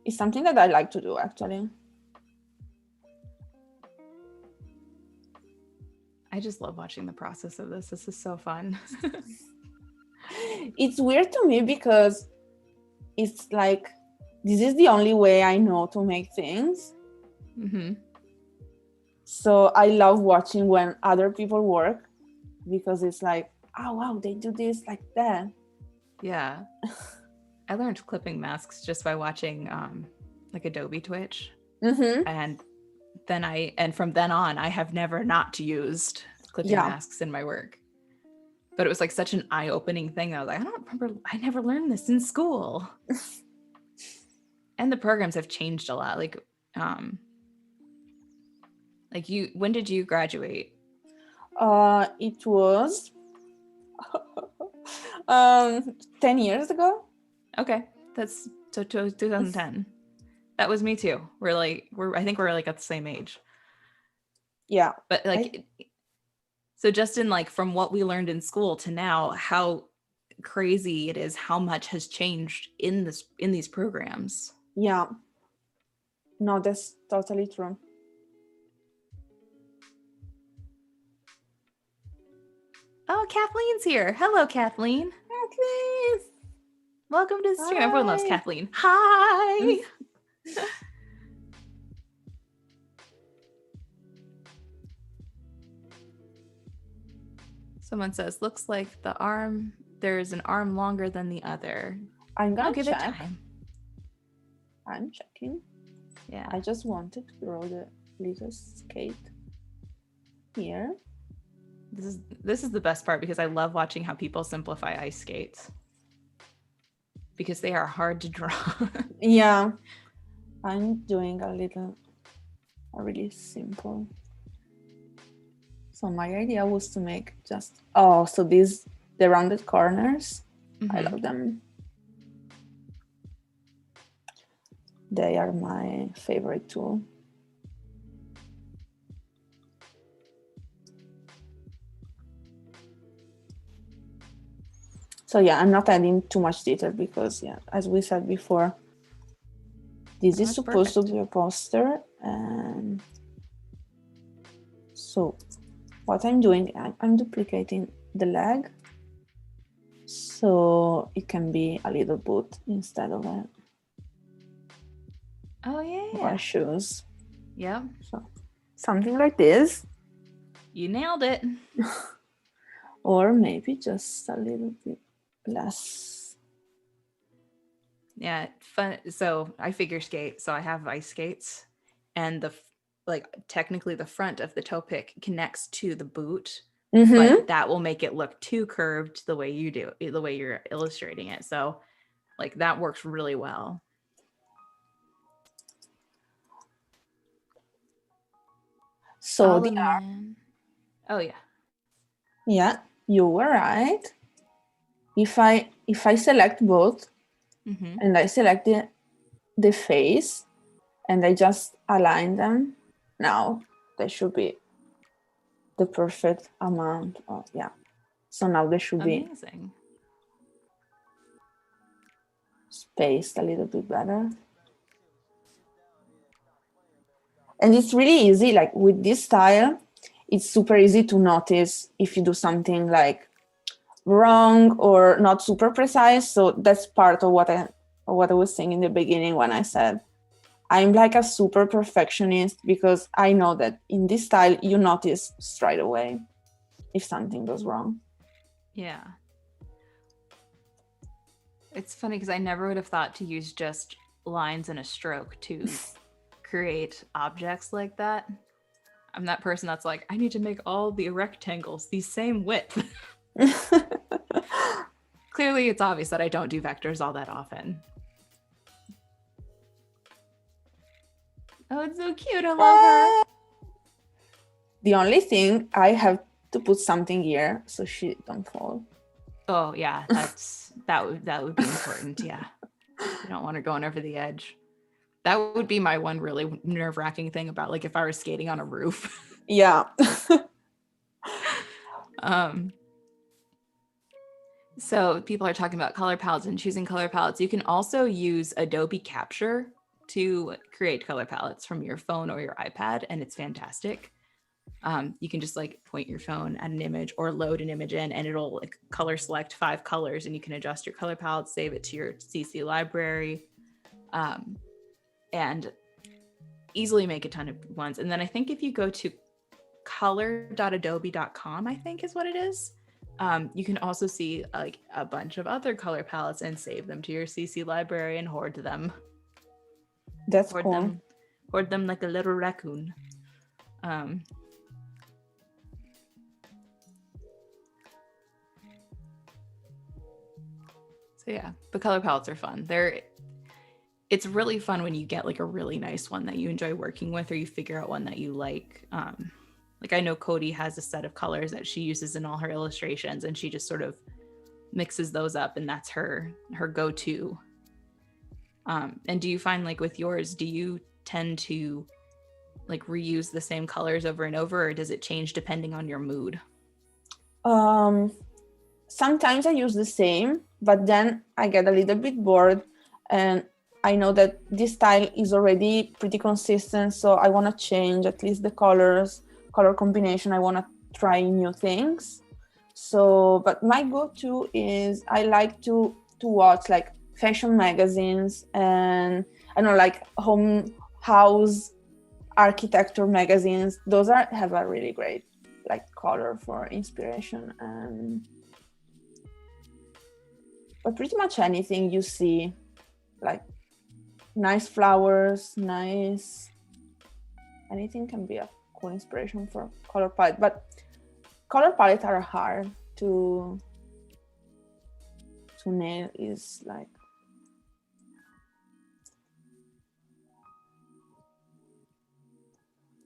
It's something that I like to do, actually. I just love watching the process of this. This is so fun. It's weird to me because it's like, this is the only way I know to make things. So I love watching when other people work because it's like, oh, wow, they do this like that. Yeah. I learned clipping masks just by watching like Adobe Twitch. And from then on, I have never not used clipping masks in my work. But it was like such an eye-opening thing. I was like, I don't remember, I never learned this in school. And the programs have changed a lot. Like when did you graduate? It was 10 years ago. Okay. That's so 2010. That was me too. I think we're like at the same age. Yeah. But like, so just in like from what we learned in school to now, how crazy it is, how much has changed in these programs. Yeah. No, that's totally true. Oh, Kathleen's here. Hello, Kathleen. Kathleen. Welcome to the stream. Hi. Everyone loves Kathleen. Hi. Someone says, looks like there's an arm longer than the other. I'm gonna give check. it time. I'm checking. Yeah. I just wanted to draw the little skate here. This is the best part because I love watching how people simplify ice skates. Because they are hard to draw. Yeah. I'm doing a really simple. So my idea was to make so the rounded corners. I love them. They are my favorite tool. So yeah, I'm not adding too much detail because as we said before, this is supposed to be a poster. And so what I'm doing, I'm duplicating the leg so it can be a little boot instead of a shoes. Yeah. So something like this. You nailed it. Or maybe just a little bit less. Yeah, fun. So I figure skate, so I have ice skates, and technically the front of the toe pick connects to the boot, but that will make it look too curved the way you're illustrating it. So like that works really well. So oh yeah. Yeah, you were right. If I select both and I select the face and I just align them, now they should be the perfect amount of So now they should be paste a little bit better. And it's really easy, like with this style, it's super easy to notice if you do something like wrong or not super precise. So that's part of what I was saying in the beginning when I said I'm like a super perfectionist, because I know that in this style you notice straight away if something goes wrong. Yeah. It's funny because I never would have thought to use just lines and a stroke to create objects like that. I'm that person that's like, I need to make all the rectangles the same width. Clearly, it's obvious that I don't do vectors all that often. Oh, it's so cute. I love her. The only thing, I have to put something here so she don't fall. Oh yeah, that would be important. Yeah, you don't want her going over the edge. That would be my one really nerve-wracking thing about like if I were skating on a roof. Yeah. So people are talking about color palettes and choosing color palettes. You can also use Adobe Capture to create color palettes from your phone or your iPad, and it's fantastic. You can just like point your phone at an image or load an image in, and it'll like color select 5 colors, and you can adjust your color palette, save it to your CC library, and easily make a ton of ones. And then I think if you go to color.adobe.com, I think is what it is, you can also see like a bunch of other color palettes and save them to your CC library and hoard them. That's cool. Hoard them like a little raccoon. So yeah, the color palettes are fun. It's really fun when you get like a really nice one that you enjoy working with, or you figure out one that you like. Like I know Cody has a set of colors that she uses in all her illustrations, and she just sort of mixes those up, and that's her go-to. And do you find like with yours, do you tend to like reuse the same colors over and over, or does it change depending on your mood? Sometimes I use the same, but then I get a little bit bored, and I know that this style is already pretty consistent, so I want to change at least the color combination. I want to try new things. So, but my go-to is I like to watch like fashion magazines, and I don't know, like house architecture magazines. Those have a really great like color for inspiration. But pretty much anything you see, like nice flowers, anything can be a cool inspiration for color palette. But color palettes are hard to nail. Is like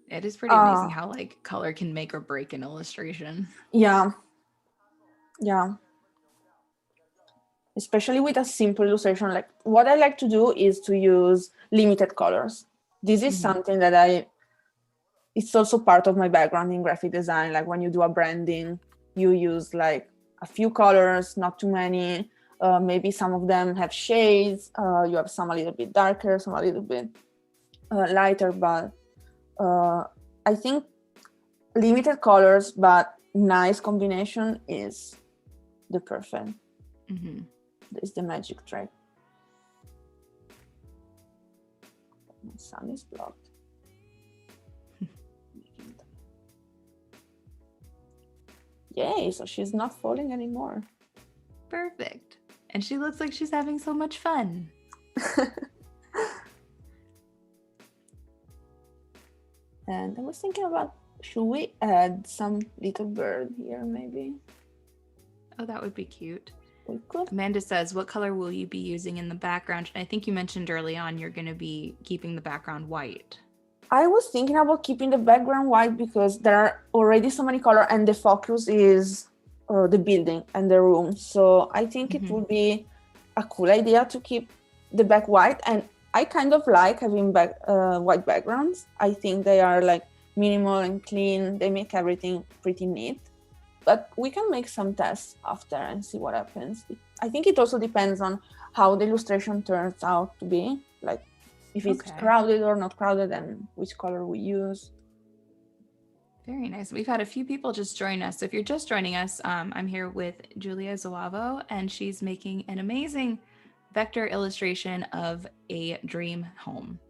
it is pretty amazing how like color can make or break an illustration. Yeah. Especially with a simple illustration. Like what I like to do is to use limited colors. This is something that it's also part of my background in graphic design. Like when you do a branding, you use like a few colors, not too many. Maybe some of them have shades. You have some a little bit darker, some a little bit lighter. But I think limited colors but nice combination is the perfect. Is the magic trick. My sun is blocked. Yay, so she's not falling anymore. Perfect. And she looks like she's having so much fun. And I was thinking about, should we add some little bird here maybe? Oh, that would be cute. We could. Amanda says, what color will you be using in the background? I think you mentioned early on you're going to be keeping the background white. I was thinking about keeping the background white because there are already so many colors and the focus is the building and the room. So I think it would be a cool idea to keep the back white. And I kind of like having white backgrounds. I think they are like minimal and clean. They make everything pretty neat. But we can make some tests after and see what happens. I think it also depends on how the illustration turns out to be, like if it's crowded or not crowded, and which color we use. Very nice. We've had a few people just join us. So if you're just joining us, I'm here with Giulia Zoavo, and she's making an amazing vector illustration of a dream home.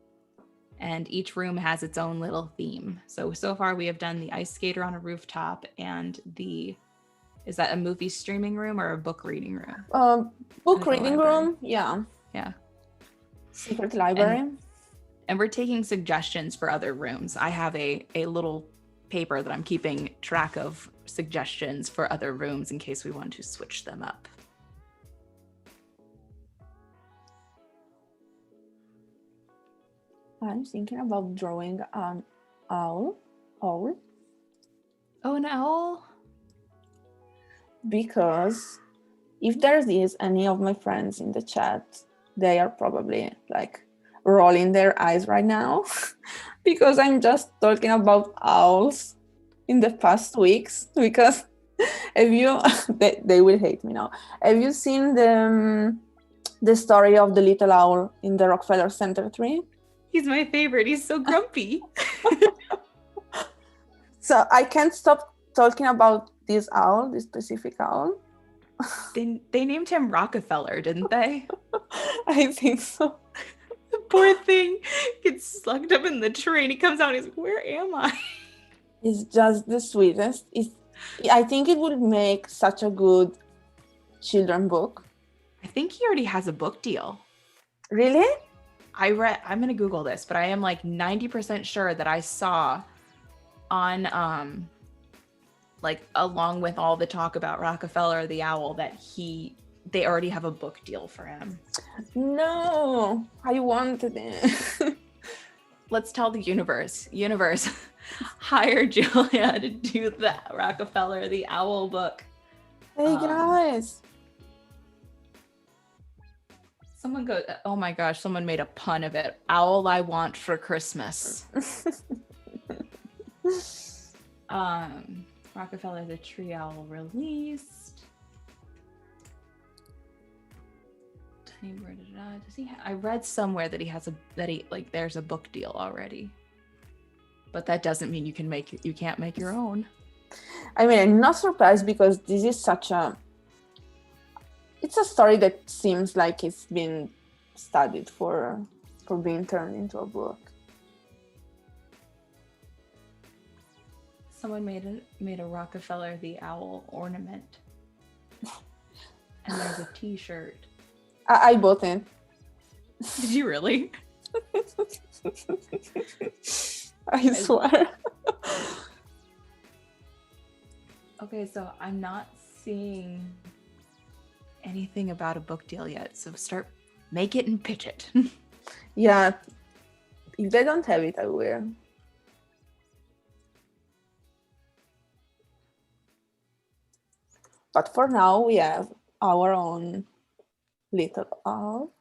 And each room has its own little theme. So far we have done the ice skater on a rooftop and is that a movie streaming room or a book reading room? Book reading room, yeah. Yeah. Secret library. And we're taking suggestions for other rooms. I have a little paper that I'm keeping track of suggestions for other rooms in case we want to switch them up. I'm thinking about drawing an owl. Oh, an owl? Because if there is any of my friends in the chat, they are probably like rolling their eyes right now because I'm just talking about owls in the past weeks. Because if you they will hate me now. Have you seen the story of the little owl in the Rockefeller Center tree? He's my favorite. He's so grumpy. So I can't stop talking about this owl, this specific owl. They named him Rockefeller, didn't they? I think so. The poor thing gets sucked up in the tree and he comes out and he's like, where am I? It's just the sweetest. I think it would make such a good children book. I think he already has a book deal. Really? I'm going to Google this, but I am like 90% sure that I saw on, like along with all the talk about Rockefeller the owl that they already have a book deal for him. No, I wanted it. Let's tell the universe, hire Giulia to do the Rockefeller the owl book. Hey guys. Someone goes, oh my gosh, someone made a pun of it. Owl I want for Christmas. Rockefeller the tree owl released. Does he? I read somewhere that there's a book deal already, but that doesn't mean you can't make your own. I mean, I'm not surprised because this is it's a story that seems like it's been studied for being turned into a book. Someone made a Rockefeller the owl ornament, and there's a T-shirt. I bought it. Did you really? I swear. Okay, so I'm not seeing anything about a book deal yet. So make it and pitch it. Yeah. If they don't have it, I will. But for now, we have our own little owl.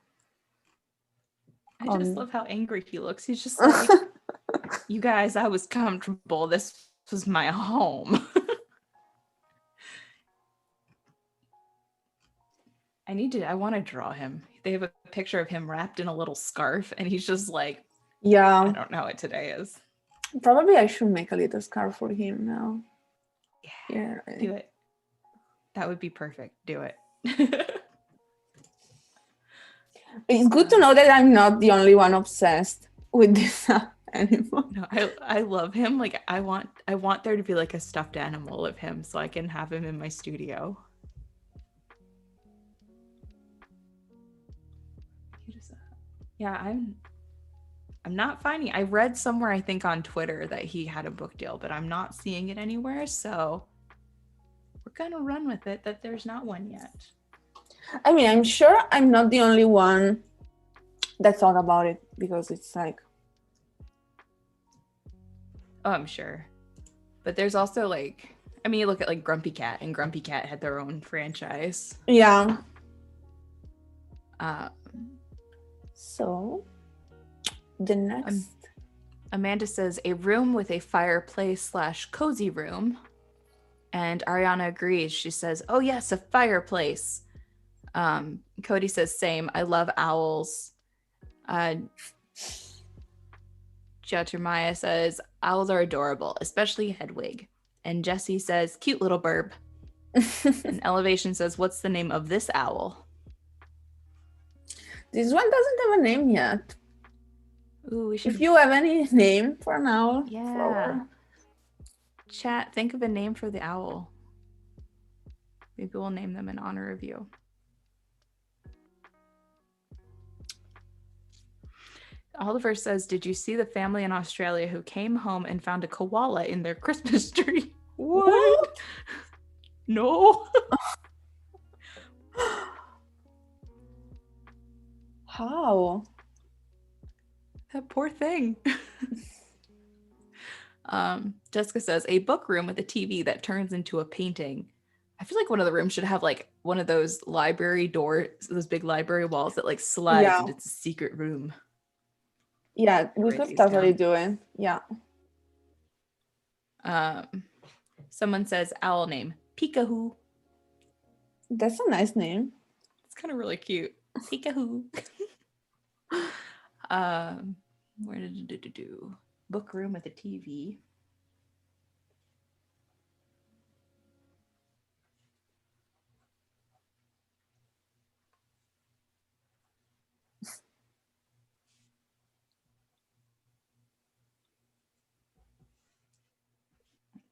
I just love how angry he looks. He's just like, you guys, I was comfortable. This was my home. I want to draw him. They have a picture of him wrapped in a little scarf and he's just like, yeah, I don't know what today is. Probably I should make a little scarf for him now. Yeah. Do it. That would be perfect. Do it. It's good to know that I'm not the only one obsessed with this animal. No, I love him. Like I want there to be like a stuffed animal of him so I can have him in my studio. Yeah, I'm not finding. I read somewhere, I think on Twitter, that he had a book deal, but I'm not seeing it anywhere. So we're gonna run with it that there's not one yet. I mean, I'm sure I'm not the only one that thought about it because it's like. Oh, I'm sure. But there's also like, I mean, you look at like Grumpy Cat, and Grumpy Cat had their own franchise. Yeah. So, the next. Amanda says a room with a fireplace / cozy room. And Ariana agrees. She says, oh yes, a fireplace. Cody says same. I love owls. Jeremiah says owls are adorable, especially Hedwig. And Jesse says cute little burb. And Elevation says, what's the name of this owl? This one doesn't have a name yet. Ooh, we should. If you have any name for an owl, yeah. Chat, think of a name for the owl. Maybe we'll name them in honor of you. Oliver says, did you see the family in Australia who came home and found a koala in their Christmas tree? What? No. How? That poor thing. Jessica says, a book room with a TV that turns into a painting. I feel like one of the rooms should have like one of those library doors, those big library walls that like slides and it's a secret room. Yeah, we could totally do it. Yeah. Someone says owl name, Peekahoo. That's a nice name. It's kind of really cute. Peekahoo. Where did it do? Book room with a TV.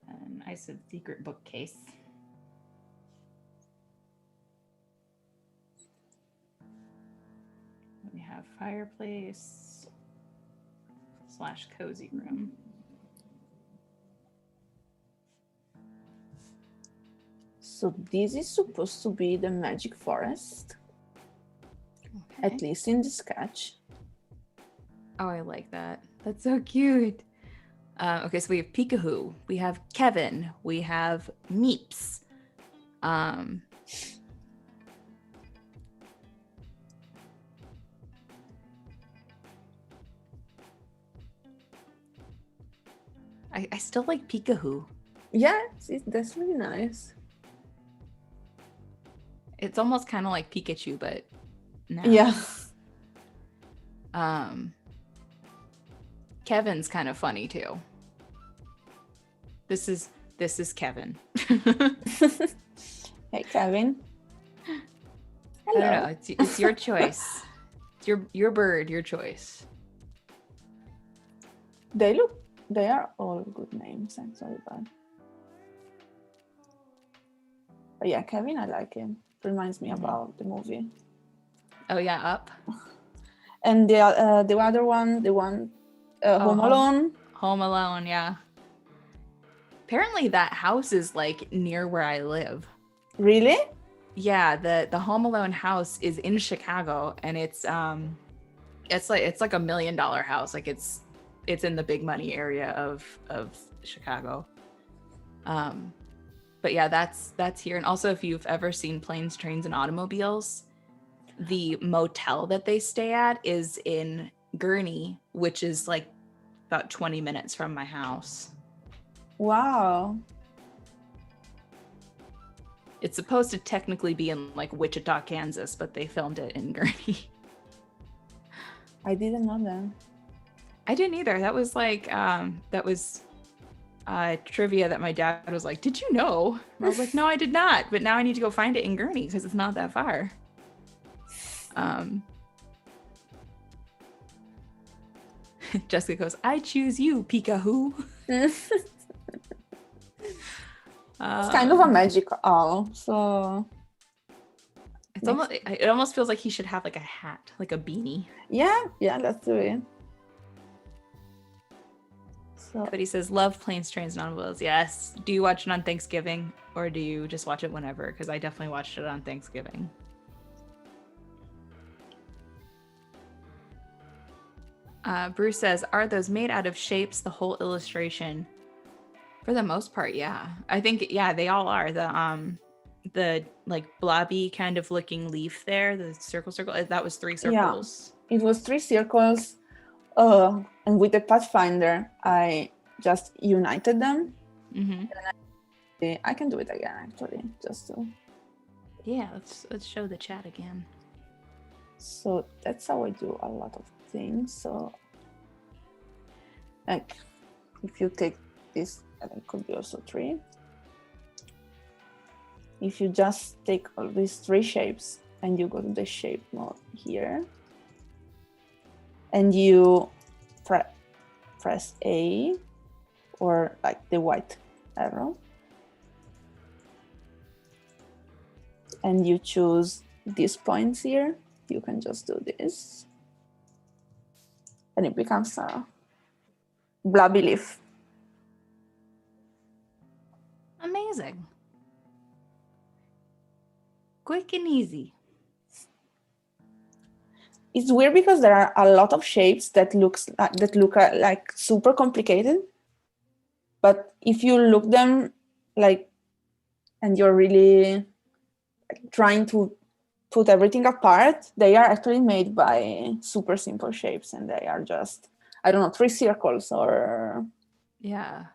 And I said secret bookcase. We have fireplace / cozy room. So this is supposed to be the magic forest, at least in the sketch. Oh, I like that. That's so cute. Okay, so we have Peekahoo, we have Kevin, we have Meeps. I still like Peekahoo. Yeah, that's really nice. It's almost kind of like Pikachu, but no. Yeah. Kevin's kind of funny too. This is Kevin. Hey, Kevin. Hello. I don't know. It's your choice. It's your bird, your choice. They are all good names. I'm sorry, but yeah, Kevin, I like him. Reminds me about the movie. Oh yeah, Up. And the other one, Home Alone. Home Alone, yeah. Apparently that house is like near where I live. Really? Yeah, the Home Alone house is in Chicago, and it's like $1 million house. Like it's in the big money area of Chicago. But yeah, that's here. And also, if you've ever seen Planes, Trains, and Automobiles, the motel that they stay at is in Gurnee, which is like about 20 minutes from my house. Wow. It's supposed to technically be in like Wichita, Kansas, but they filmed it in Gurnee. I didn't know that. I didn't either. That was like trivia that my dad was like, did you know? And I was like, no, I did not. But now I need to go find it in Gurnee because it's not that far. Jessica goes, I choose you, Peekahoo. It's kind of a magic owl, so it almost feels like he should have like a hat, like a beanie. Yeah, let's do it. So, but he says, love Planes, Trains, and Automobiles. Yes. Do you watch it on Thanksgiving, or do you just watch it whenever? Because I definitely watched it on Thanksgiving. Bruce says, are those made out of shapes, the whole illustration? For the most part, yeah. I think, yeah, they all are. The like blobby kind of looking leaf there, the circle, that was 3 circles. Yeah, it was 3 circles. And with the Pathfinder, I just united them. Mm-hmm. And I can do it again, actually, just to... Yeah, let's show the chat again. So that's how I do a lot of things. So like if you take this, and it could be also 3. If you just take all these 3 shapes and you go to the shape mode here, and you press A, or like the white arrow, and you choose these points here, you can just do this, and it becomes a blobby leaf. Amazing. Quick and easy. It's weird because there are a lot of shapes that look like super complicated, but if you look them like, and you're really trying to put everything apart, they are actually made by super simple shapes, and they are just, I don't know, 3 circles or... Yeah.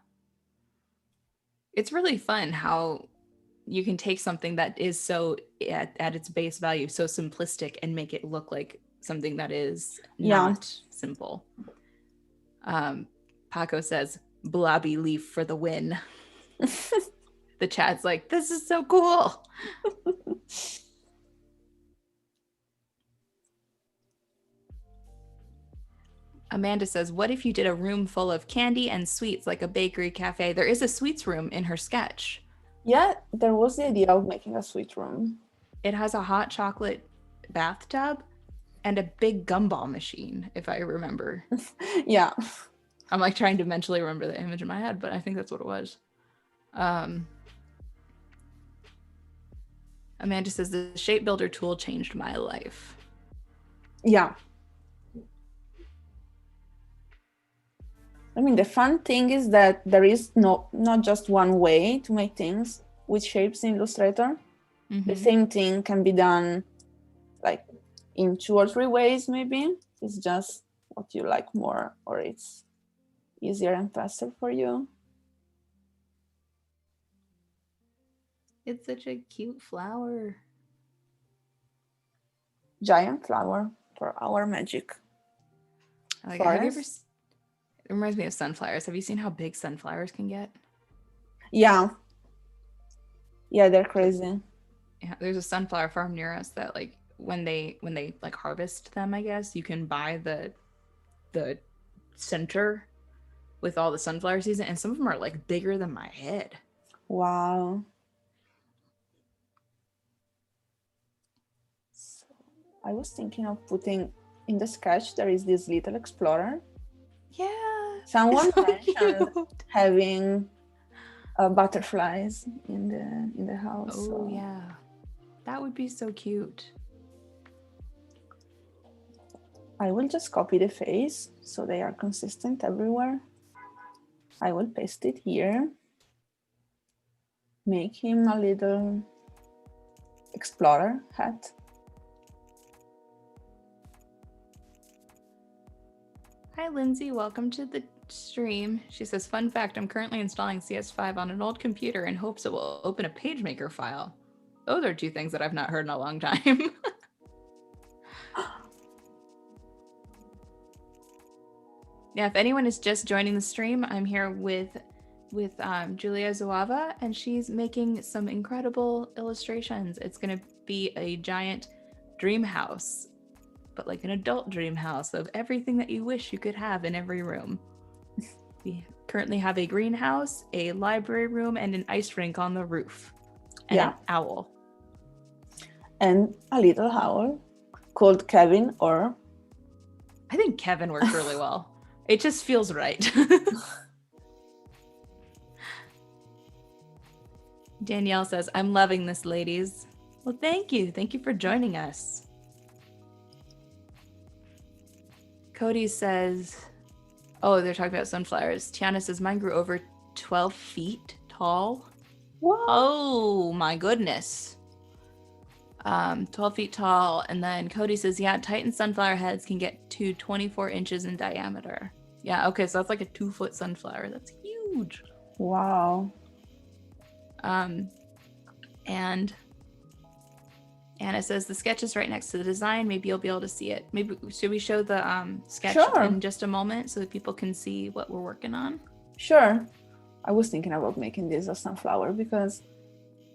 It's really fun how you can take something that is so at its base value so simplistic and make it look like something that is not simple. Paco says blobby leaf for the win. The chat's like, this is so cool. Amanda says, what if you did a room full of candy and sweets like a bakery cafe? There is a sweets room in her sketch. Yeah, there was the idea of making a sweet room. It has a hot chocolate bathtub and a big gumball machine, if I remember. Yeah. I'm like trying to mentally remember the image in my head, but I think that's what it was. Amanda says, the shape builder tool changed my life. Yeah. I mean, the fun thing is that there is not just one way to make things with shapes in Illustrator. Mm-hmm. The same thing can be done like in 2 or 3 ways, maybe. It's just what you like more, or it's easier and faster for you. It's such a cute flower. Giant flower for our magic. Like, have you ever? It reminds me of sunflowers. Have you seen how big sunflowers can get? Yeah. Yeah, they're crazy. Yeah, there's a sunflower farm near us that like when they like harvest them, I guess you can buy the center with all the sunflower seeds, and some of them are like bigger than my head. Wow. So I was thinking of putting in the sketch, there is this little explorer. Yeah. Someone mentioned having butterflies in the house. Oh, so. Yeah. That would be so cute. I will just copy the face so they are consistent everywhere. I will paste it here. Make him a little explorer hat. Hi, Lindsay. Welcome to the stream. She says, fun fact, I'm currently installing CS5 on an old computer in hopes it will open a PageMaker file. Those are 2 things that I've not heard in a long time. Yeah, if anyone is just joining the stream, I'm here with Giulia Zoavo, and she's making some incredible illustrations. It's going to be a giant dream house, but like an adult dream house of everything that you wish you could have in every room. We currently have a greenhouse, a library room, and an ice rink on the roof. And an owl. And a little owl called Kevin, or... I think Kevin works really well. It just feels right. Danielle says, I'm loving this, ladies. Well, thank you. Thank you for joining us. Cody says, oh, they're talking about sunflowers. Tiana says, mine grew over 12 feet tall. What? Oh, my goodness. 12 feet tall. And then Cody says, yeah, Titan sunflower heads can get to 24 inches in diameter. Yeah, okay, so that's like a 2-foot sunflower. That's huge. Wow. And Anna says the sketch is right next to the design. Maybe you'll be able to see it. Maybe should we show the sketch Sure. in just a moment so that people can see what we're working on? Sure. I was thinking about making this a sunflower because...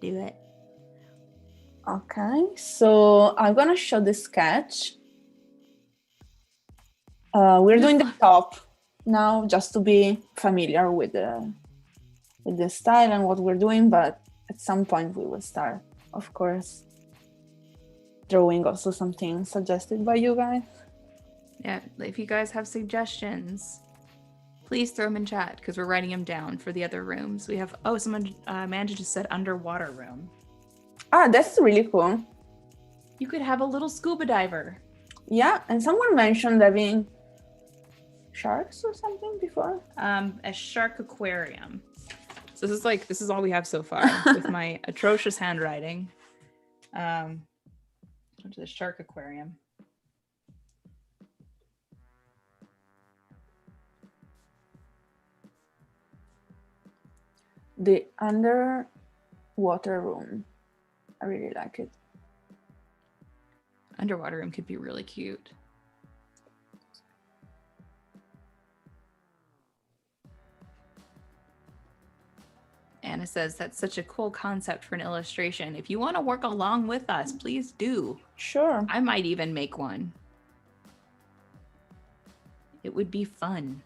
Do it. Okay, so I'm gonna show the sketch. We're doing the top now just to be familiar with the style and what we're doing, but at some point we will start, of course, drawing also something suggested by you guys. Yeah, if you guys have suggestions, please throw them in chat because we're writing them down for the other rooms. We have, someone, Amanda just said underwater room. Ah, that's really cool. You could have a little scuba diver. Yeah, and someone mentioned having sharks or something before. A shark aquarium. So this is all we have so far with my atrocious handwriting. To the shark aquarium. The underwater room. I really like it. Underwater room could be really cute. Anna says that's such a cool concept for an illustration. If you want to work along with us, please do. Sure. I might even make one. It would be fun.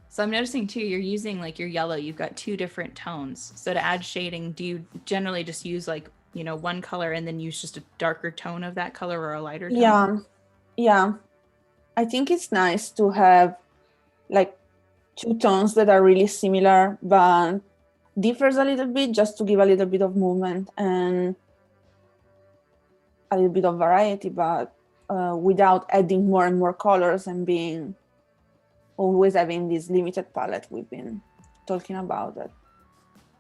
So I'm noticing too, you're using like your yellow, you've got 2 different tones. So to add shading, do you generally just use like, one color and then use just a darker tone of that color or a lighter tone? Yeah. I think it's nice to have like 2 tones that are really similar, but differs a little bit just to give a little bit of movement and a little bit of variety, but without adding more and more colors and being always having this limited palette we've been talking about. That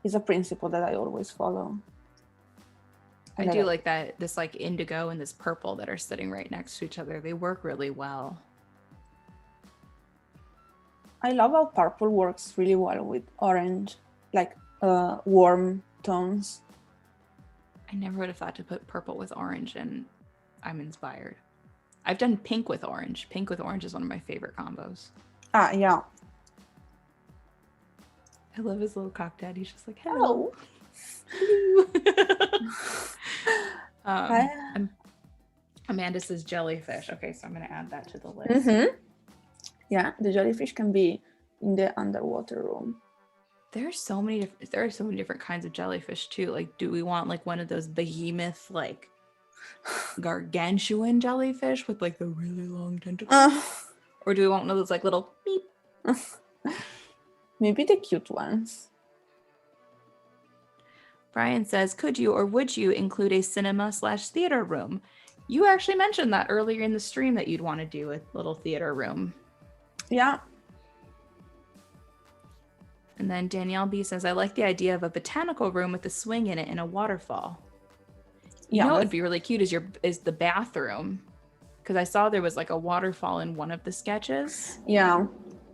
is a principle that I always follow. I do like that, this like indigo and this purple that are sitting right next to each other. They work really well. I love how purple works really well with orange, like warm tones. I never would have thought to put purple with orange, and I'm inspired. I've done pink with orange. Pink with orange is one of my favorite combos. Ah, yeah. I love his little cock dad. He's just like, hello. Amanda says jellyfish. Okay, so I'm going to add that to the list. Mm-hmm. Yeah, the jellyfish can be in the underwater room. There are so many different kinds of jellyfish too. Like, do we want like one of those behemoth, like gargantuan jellyfish with like the really long tentacles? Or do we want one of those like little beep? Maybe the cute ones. Brian says, could you or would you include a cinema/theater room? You actually mentioned that earlier in the stream that you'd want to do a little theater room. Yeah. And then Danielle B says, I like the idea of a botanical room with a swing in it and a waterfall. You know what would be really cute is the bathroom. Because I saw there was like a waterfall in one of the sketches. Yeah.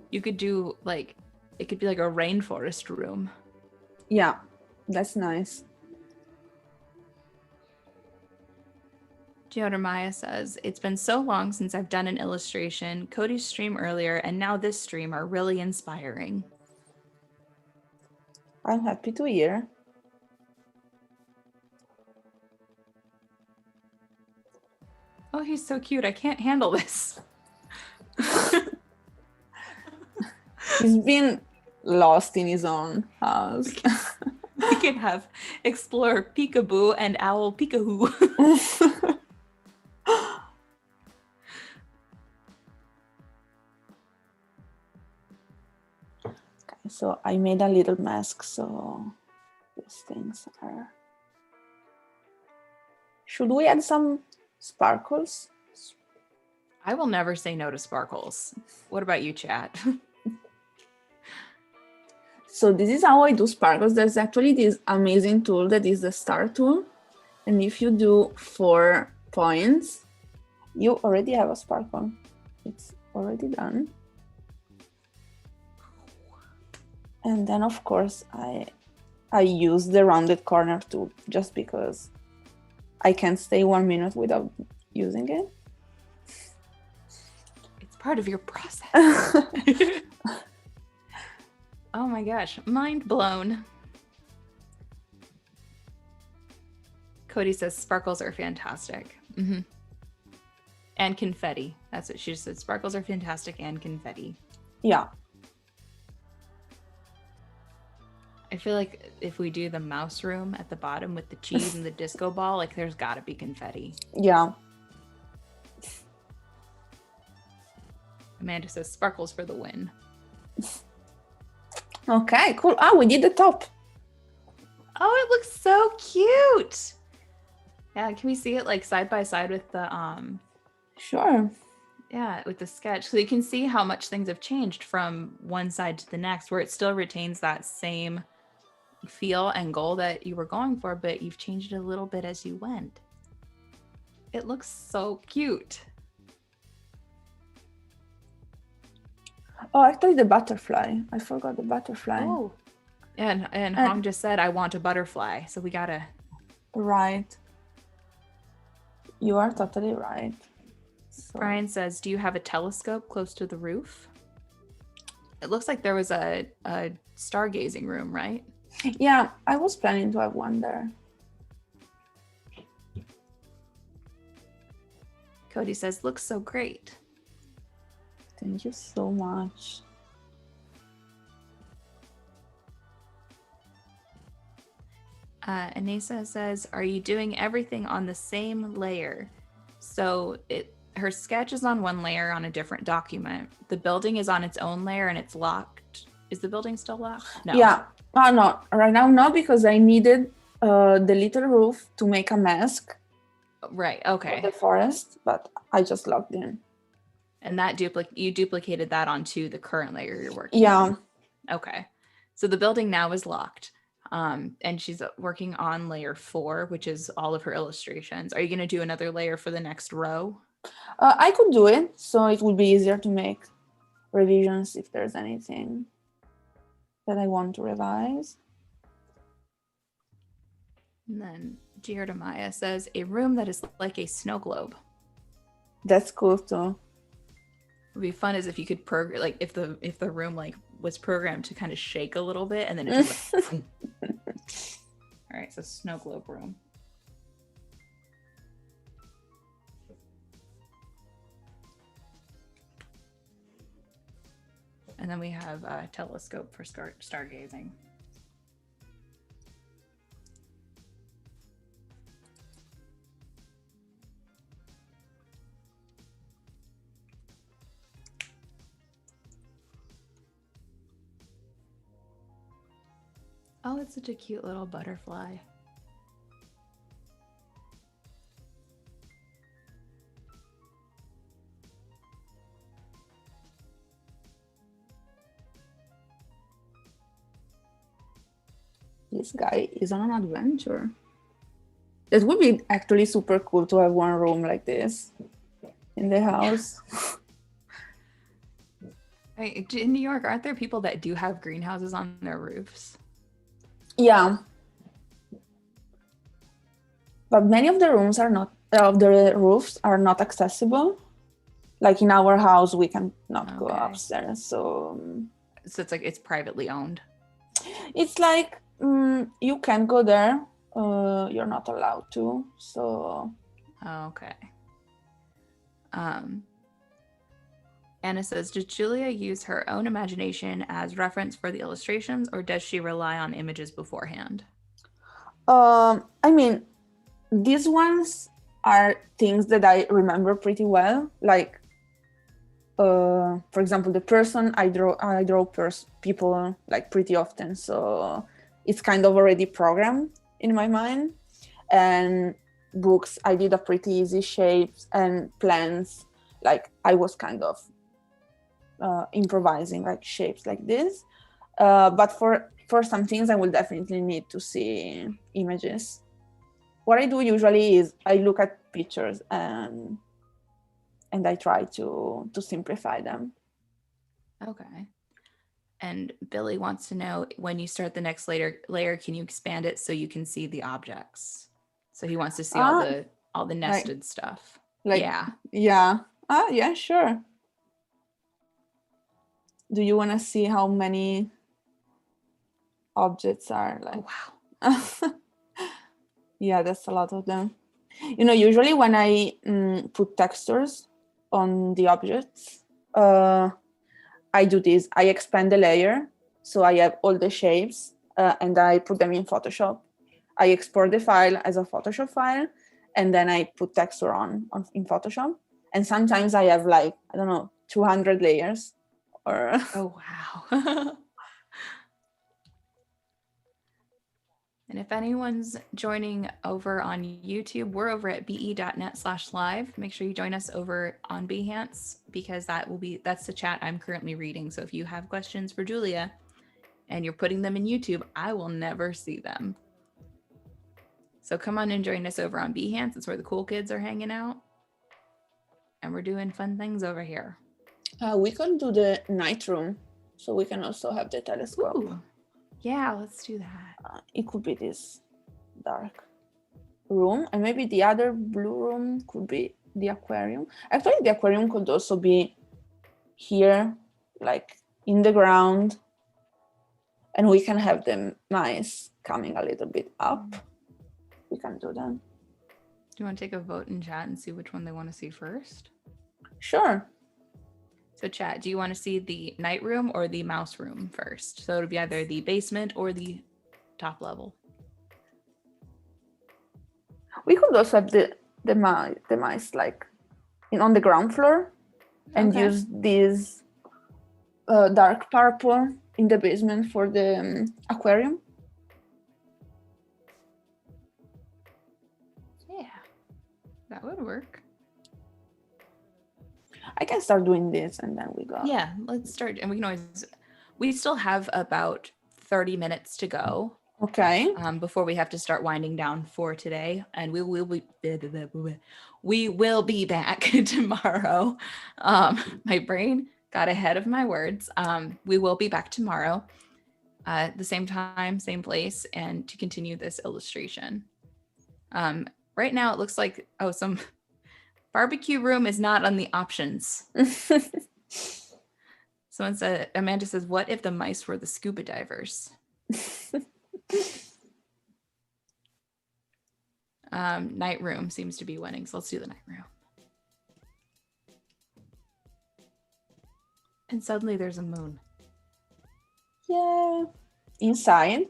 You could do like, it could be like a rainforest room. Yeah, that's nice. Maya says, it's been so long since I've done an illustration. Cody's stream earlier and now this stream are really inspiring. I'm happy to hear. Oh, he's so cute. I can't handle this. He's been lost in his own house. We can have Explorer Peekaboo and Owl Peekahoo. So I made a little mask, so these things are... Should we add some sparkles? I will never say no to sparkles. What about you, chat? So this is how I do sparkles. There's actually this amazing tool that is the star tool. And if you do 4 points, you already have a sparkle. It's already done. And then, of course, I use the rounded corner tool just because I can't stay 1 minute without using it. It's part of your process. Oh my gosh, mind blown. Cody says sparkles are fantastic. Mm-hmm. And confetti. That's what she just said. Sparkles are fantastic and confetti. Yeah. I feel like if we do the mouse room at the bottom with the cheese and the disco ball, like there's got to be confetti. Yeah. Amanda says sparkles for the win. Okay, cool. Oh, we did the top. Oh, it looks so cute. Yeah, can we see it like side by side with the Sure. Yeah, with the sketch. So you can see how much things have changed from one side to the next, where it still retains that same feel and goal that you were going for, but you've changed it a little bit as you went. It looks so cute. Oh, actually the butterfly. I forgot the butterfly. Oh. And Hong just said, I want a butterfly. So we gotta. Right. You are totally right. So. Brian says, do you have a telescope close to the roof? It looks like there was a stargazing room, right? Yeah, I was planning to have one there. Cody says, looks so great. Thank you so much. Anessa says, are you doing everything on the same layer? So her sketch is on one layer on a different document. The building is on its own layer and it's locked. Is the building still locked? No. Yeah. Oh, no. Right now, no, because I needed the little roof to make a mask. Right. Okay. For the forest, but I just logged in. And that you duplicated that onto the current layer you're working on. Okay. So the building now is locked. And she's working on layer 4, which is all of her illustrations. Are you going to do another layer for the next row? I could do it, so it would be easier to make revisions if there's anything that I want to revise. And then Giorda Maya says, a room that is like a snow globe. That's cool too. Would be fun is if you could program, like if the room like was programmed to kind of shake a little bit and then it just like, all right, so snow globe room. And then we have a telescope for stargazing. Oh, it's such a cute little butterfly. This guy is on an adventure. It would be actually super cool to have one room like this in the house. In New York, aren't there people that do have greenhouses on their roofs? Yeah. But many of the rooms are not, the roofs are not accessible. Like in our house, we can not go upstairs. So it's like it's privately owned. It's like you can go there. You're not allowed to. So. Okay. Anna says, does Giulia use her own imagination as reference for the illustrations, or does she rely on images beforehand? I mean, these ones are things that I remember pretty well. Like, for example, the person I draw people like pretty often, so it's kind of already programmed in my mind. And books, I did a pretty easy shapes, and plans, like I was kind of improvising like shapes like this. But for some things, I will definitely need to see images. What I do usually is I look at pictures and I try to simplify them. Okay. And Billy wants to know, when you start the next layer, can you expand it so you can see the objects? So he wants to see all the like, nested stuff. yeah. Yeah, sure. Do you want to see how many objects are like? Oh, wow. Yeah, that's a lot of them. Usually when I put textures on the objects, I do this. I expand the layer, so I have all the shapes, and I put them in Photoshop. I export the file as a Photoshop file, and then I put texture on in Photoshop. And sometimes I have 200 layers. Or oh, wow. And if anyone's joining over on YouTube, we're over at be.net/live. Make sure you join us over on Behance, because that's the chat I'm currently reading. So if you have questions for Giulia and you're putting them in YouTube, I will never see them. So come on and join us over on Behance. It's where the cool kids are hanging out. And we're doing fun things over here. We can do the night room, so we can also have the telescope. Ooh. Yeah, let's do that. It could be this dark room, and maybe the other blue room could be the aquarium. Actually, the aquarium could also be here, like in the ground, and we can have the mice coming a little bit up. We can do that. Do you want to take a vote in chat and see which one they want to see first? Sure. So chat, do you want to see the night room or the mouse room first? So it'll be either the basement or the top level. We could also have the mice like on the ground floor, and use this dark purple in the basement for the aquarium. Yeah, that would work. I can start doing this and then we go. Yeah, let's start. And we still have about 30 minutes to go. Okay. Before we have to start winding down for today. And we will be back tomorrow. My brain got ahead of my words. We will be back tomorrow at the same time, same place, and to continue this illustration. Right now it looks like, some barbecue room is not on the options. Someone said, Amanda says, what if the mice were the scuba divers? Night room seems to be winning, so let's do the night room. And suddenly there's a moon. Yeah. Inside?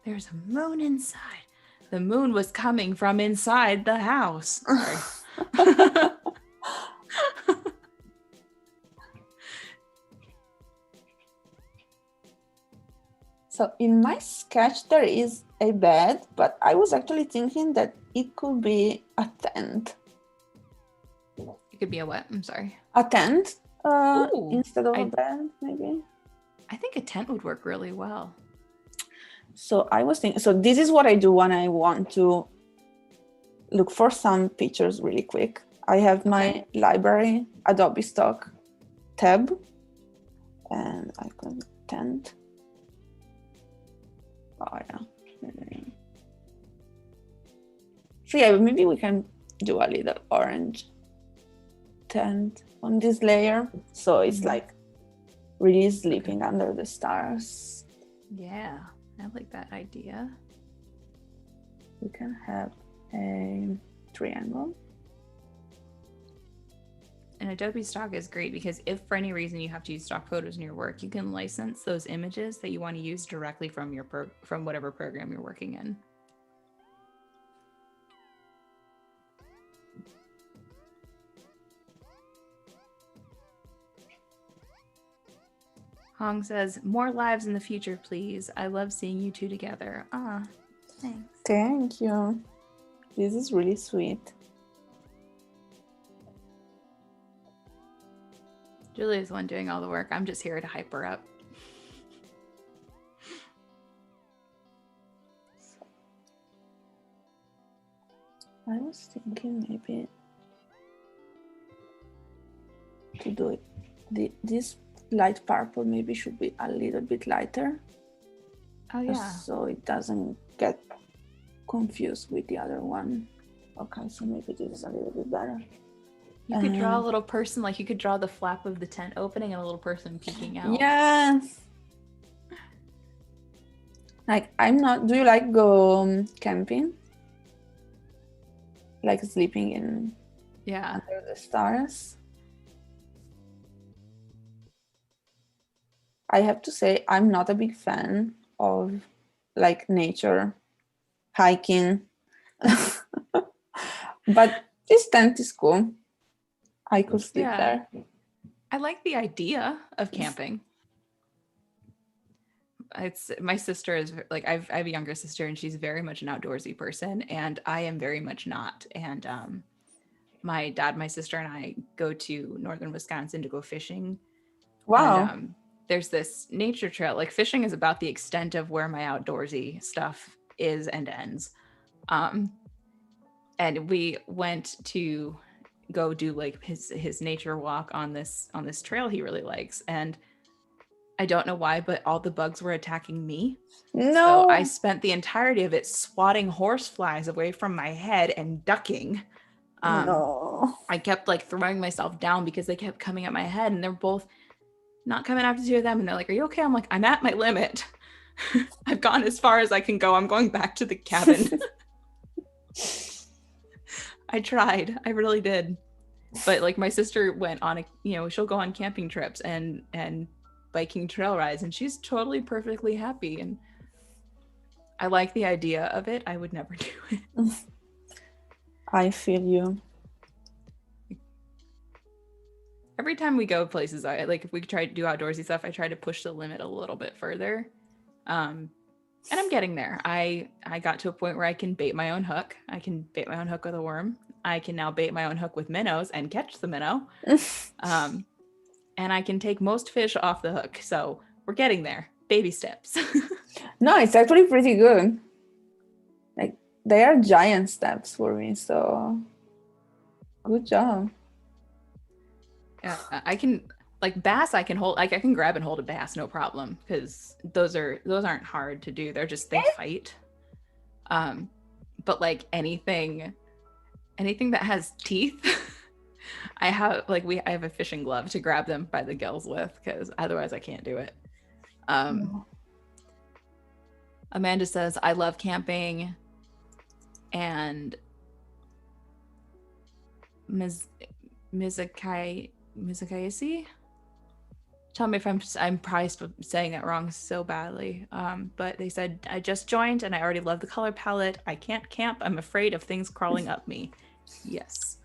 There's a moon inside. The moon was coming from inside the house. Sorry. So in my sketch, there is a bed, but I was actually thinking that it could be a tent. It could be a what? I'm sorry. A tent instead of a bed, maybe. I think a tent would work really well. So I was thinking, so this is what I do when I want to look for some pictures really quick. I have my library, Adobe Stock tab, and I can tent. Oh yeah. So yeah, maybe we can do a little orange tent on this layer. So it's like really sleeping under the stars. Yeah, I like that idea. We can have a triangle. And Adobe Stock is great because if for any reason you have to use stock photos in your work, you can license those images that you want to use directly from your from whatever program you're working in. Hong says, more lives in the future, please. I love seeing you two together. Ah, thanks. Thank you. This is really sweet. Julia's the one doing all the work. I'm just here to hype her up. I was thinking maybe to do it. This light purple maybe should be a little bit lighter. Oh yeah. So it doesn't get confused with the other one. Okay, so maybe this is a little bit better. You could draw a little person, like you could draw the flap of the tent opening and a little person peeking out. Yes. Like, do you like go camping? Like sleeping in under the stars? I have to say, I'm not a big fan of like nature, hiking, but this tent is cool. I could sleep there. I like the idea of camping. My sister is like, I have a younger sister and she's very much an outdoorsy person and I am very much not. And my dad, my sister and I go to northern Wisconsin to go fishing. Wow. And there's this nature trail. Like fishing is about the extent of where my outdoorsy stuff is and ends. And we went to go do like his nature walk on this trail he really likes. And I don't know why, but all the bugs were attacking me. No. So I spent the entirety of it swatting horseflies away from my head and ducking. No. I kept like throwing myself down because they kept coming at my head and they're both not coming after two of them. And they're like, are you okay? I'm like, I'm at my limit. I've gone as far as I can go. I'm going back to the cabin. I tried. I really did. But like my sister went on she'll go on camping trips and biking trail rides and she's totally perfectly happy. And I like the idea of it. I would never do it. I feel you. Every time we go places, I like if we try to do outdoorsy stuff, I try to push the limit a little bit further. And I'm getting there. I got to a point where I can bait my own hook. I can bait my own hook with a worm. I can now bait my own hook with minnows and catch the minnow. And I can take most fish off the hook. So we're getting there. Baby steps. No, it's actually pretty good. Like they are giant steps for me. So good job. Yeah, I can like bass. I can grab and hold a bass, no problem, because those aren't hard to do. They're just they fight. But like anything that has teeth. I have a fishing glove to grab them by the gills with because otherwise I can't do it. Amanda says, I love camping. And Mizakayasi? Tell me if I'm probably saying that wrong so badly. But they said, I just joined and I already love the color palette. I can't camp. I'm afraid of things crawling up me. Yes.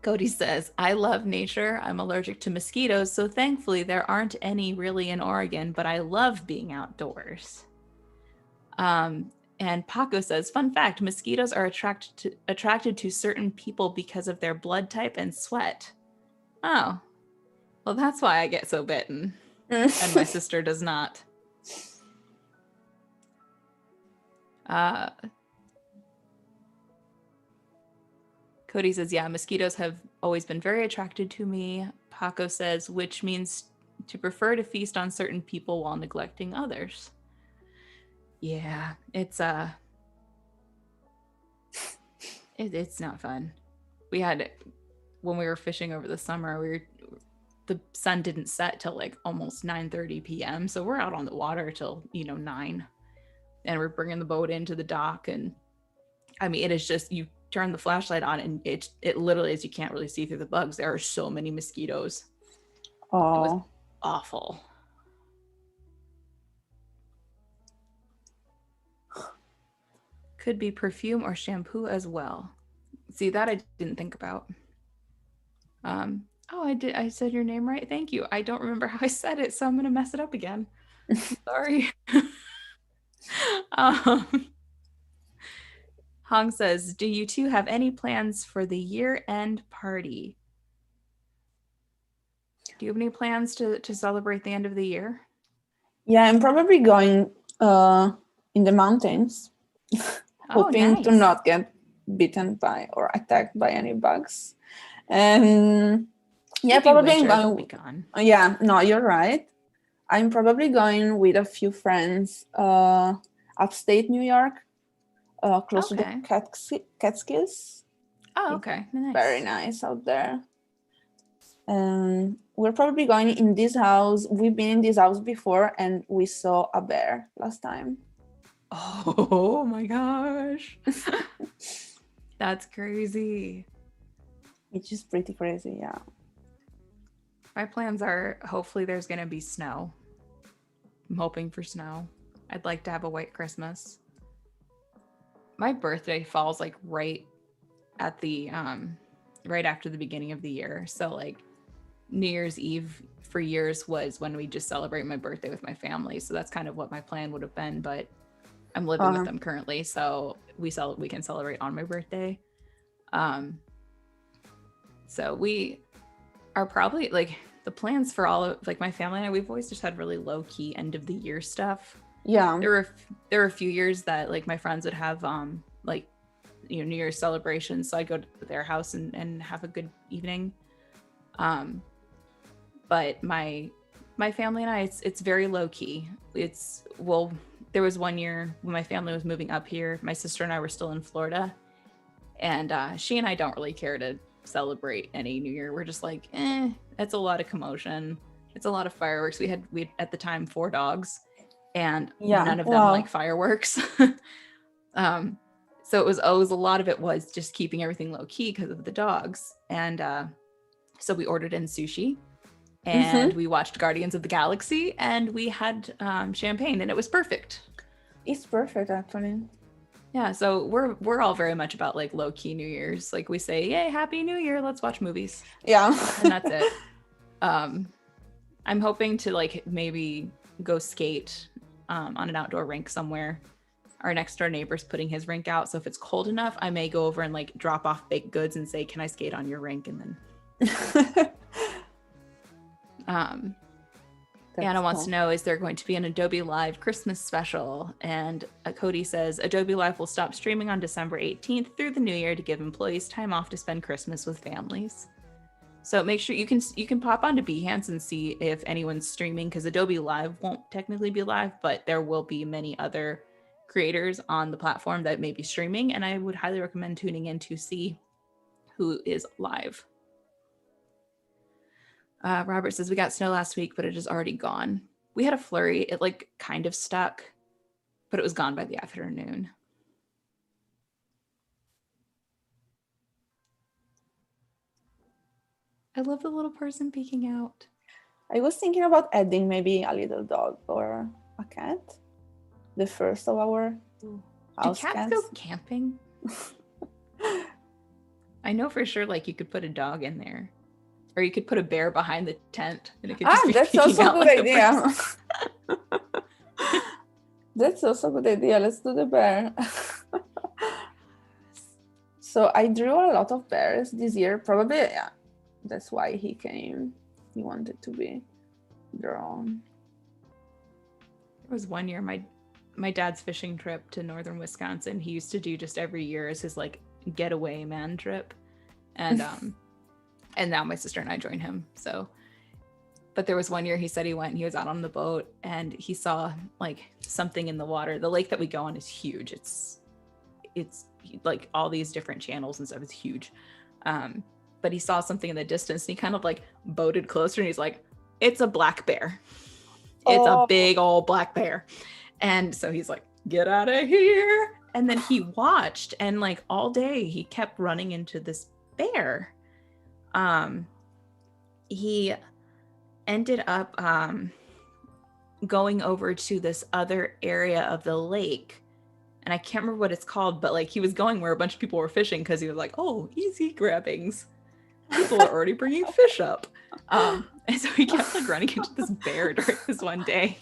Cody says, I love nature. I'm allergic to mosquitoes, so thankfully there aren't any really in Oregon, but I love being outdoors. And Paco says, fun fact, mosquitoes are attracted to certain people because of their blood type and sweat. Oh, well, that's why I get so bitten. And my sister does not. Cody says, yeah, mosquitoes have always been very attracted to me. Paco says, which means to prefer to feast on certain people while neglecting others. Yeah, it's not fun. We had, when we were fishing over the summer, the sun didn't set till like almost 9:30 p.m. So we're out on the water till 9, and we're bringing the boat into the dock, and I mean it is just you turn the flashlight on and it literally is, you can't really see through the bugs. There are so many mosquitoes. Oh, it was awful. Could be perfume or shampoo as well. See, that I didn't think about. Oh, I did. I said your name right. Thank you. I don't remember how I said it, so I'm gonna mess it up again. Sorry. Hong says, do you two have any plans for the year-end party? Do you have any plans to celebrate the end of the year? Yeah, I'm probably going in the mountains, hoping to not get bitten by or attacked by any bugs. And yeah, probably I'm going. Yeah, no, you're right. I'm probably going with a few friends upstate New York. close to the Okay. Catskills. Oh, It's okay. Nice. very nice out there. And we're probably going in this house. We've been in this house before, and we saw a bear last time. Oh my gosh. That's crazy. Which is pretty crazy, yeah. My plans are hopefully there's going to be snow. I'm hoping for snow. I'd like to have a white Christmas. My birthday falls like right at the right after the beginning of the year. So like New Year's Eve for years was when we just celebrate my birthday with my family. So that's kind of what my plan would have been, but I'm living with them currently, so we can celebrate on my birthday. So we are probably like the plans for all of like my family and I, we've always just had really low key end of the year stuff. Yeah. There were a few years that like my friends would have like, you know, New Year's celebrations, so I'd go to their house and have a good evening. But my family and I, it's very low key. There was one year when my family was moving up here. My sister and I were still in Florida, and she and I don't really care to celebrate any New Year. We're just like, that's a lot of commotion. It's a lot of fireworks. We had at the time 4 dogs, and none of them like fireworks. So it was always a lot of it was just keeping everything low key because of the dogs. And so we ordered in sushi. And we watched Guardians of the Galaxy, and we had champagne, and it was perfect. It's perfect, actually. Yeah, so we're all very much about like low key New Year's. Like we say, "Yay, Happy New Year! Let's watch movies." Yeah, and that's it. I'm hoping to like maybe go skate on an outdoor rink somewhere. Our next door neighbor's putting his rink out, so if it's cold enough, I may go over and like drop off baked goods and say, "Can I skate on your rink?" And then. Anna wants to know, is there going to be an Adobe Live Christmas special? And Cody says, Adobe Live will stop streaming on December 18th through the new year to give employees time off to spend Christmas with families. So make sure you can pop onto Behance and see if anyone's streaming, because Adobe Live won't technically be live, but there will be many other creators on the platform that may be streaming, and I would highly recommend tuning in to see who is live. Robert says, we got snow last week, but it is already gone. We had a flurry. It like kind of stuck, but it was gone by the afternoon. I love the little person peeking out. I was thinking about adding maybe a little dog or a cat. The first of our house cats. Do cats go camping? I know for sure like you could put a dog in there. Or you could put a bear behind the tent and it could just be that's also a good like idea. That's also a good idea. Let's do the bear. So I drew a lot of bears this year. Probably, yeah. That's why he came. He wanted to be drawn. There was one year my dad's fishing trip to northern Wisconsin. He used to do just every year as his like getaway man trip. And and now my sister and I join him. So, but there was one year he said he went and he was out on the boat and he saw like something in the water. The lake that we go on is huge. It's like all these different channels and stuff. It's huge. But he saw something in the distance and he kind of like boated closer and he's like, it's a black bear. It's a big old black bear. And so he's like, get out of here. And then he watched and like all day he kept running into this bear. He ended up going over to this other area of the lake, and I can't remember what it's called, but like he was going where a bunch of people were fishing because he was like, oh, easy grabbings, people are already bringing fish up. And so he kept like running into this bear during this one day.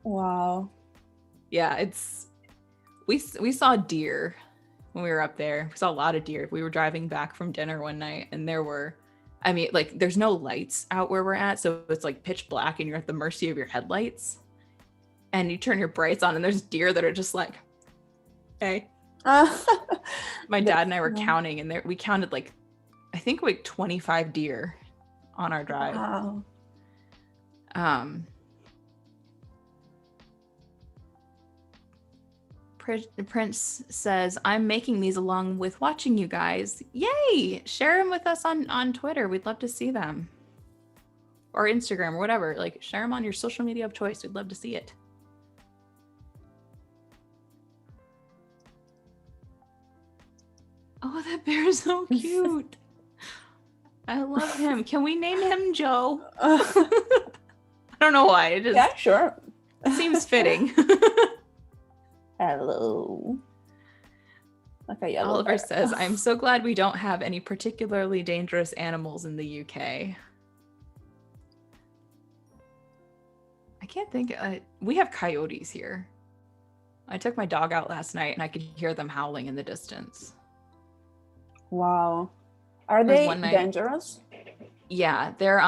Wow. Yeah, we saw deer when we were up there. We saw a lot of deer. We were driving back from dinner one night and there were, I mean, like there's no lights out where we're at. So it's like pitch black and you're at the mercy of your headlights and you turn your brights on and there's deer that are just like, hey. My dad and I were counting and we counted like, I think like 25 deer on our drive. Wow. Prince says, I'm making these along with watching you guys. Yay! Share them with us on Twitter. We'd love to see them. Or Instagram or whatever. Like, share them on your social media of choice. We'd love to see it. Oh, that bear is so cute. I love him. Can we name him Joe? I don't know why. It just Yeah, sure. seems fitting. Hello. Okay, Oliver says, I'm so glad we don't have any particularly dangerous animals in the UK. I can't think. We have coyotes here. I took my dog out last night and I could hear them howling in the distance. Wow. Are they dangerous? Yeah, they're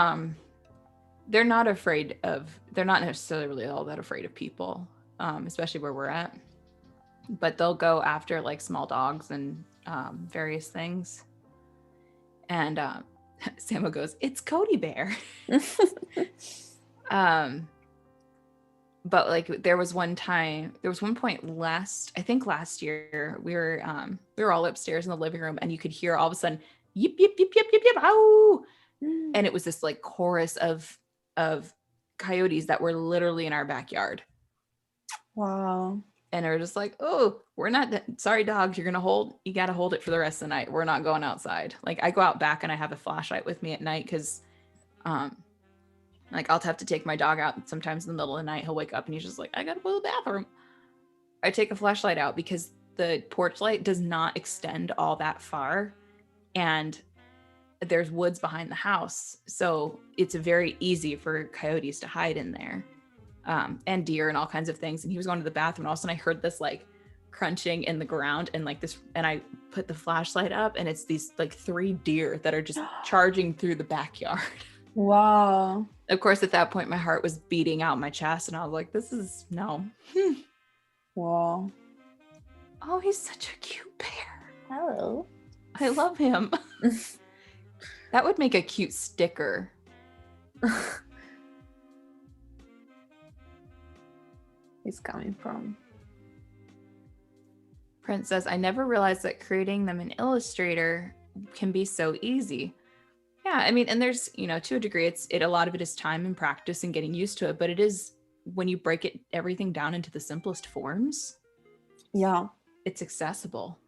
not afraid of, they're not necessarily all that afraid of people, especially where we're at. But they'll go after like small dogs and various things. And Samo goes, it's Cody Bear. But like there was one point last year, we were all upstairs in the living room and you could hear all of a sudden, yip, yip, yip, yip, yip, yip, ow. And it was this like chorus of coyotes that were literally in our backyard. Wow. And they're just like, oh, we're not, sorry dogs, you gotta hold it for the rest of the night. We're not going outside. Like I go out back and I have a flashlight with me at night because like I'll have to take my dog out sometimes in the middle of the night. He'll wake up and he's just like, I gotta go to the bathroom. I take a flashlight out because the porch light does not extend all that far. And there's woods behind the house. So it's very easy for coyotes to hide in there. And deer and all kinds of things. And he was going to the bathroom. And all of a sudden I heard this like crunching in the ground and like this, and I put the flashlight up and it's these like 3 deer that are just charging through the backyard. Wow. Of course, at that point, my heart was beating out my chest and I was like, this is no. Wow. Oh, he's such a cute bear. Hello. I love him. That would make a cute sticker. He's coming from. Prince says, I never realized that creating them in Illustrator can be so easy. Yeah, I mean, and there's, to a degree, a lot of it is time and practice and getting used to it, but it is when you break everything down into the simplest forms. Yeah. It's accessible.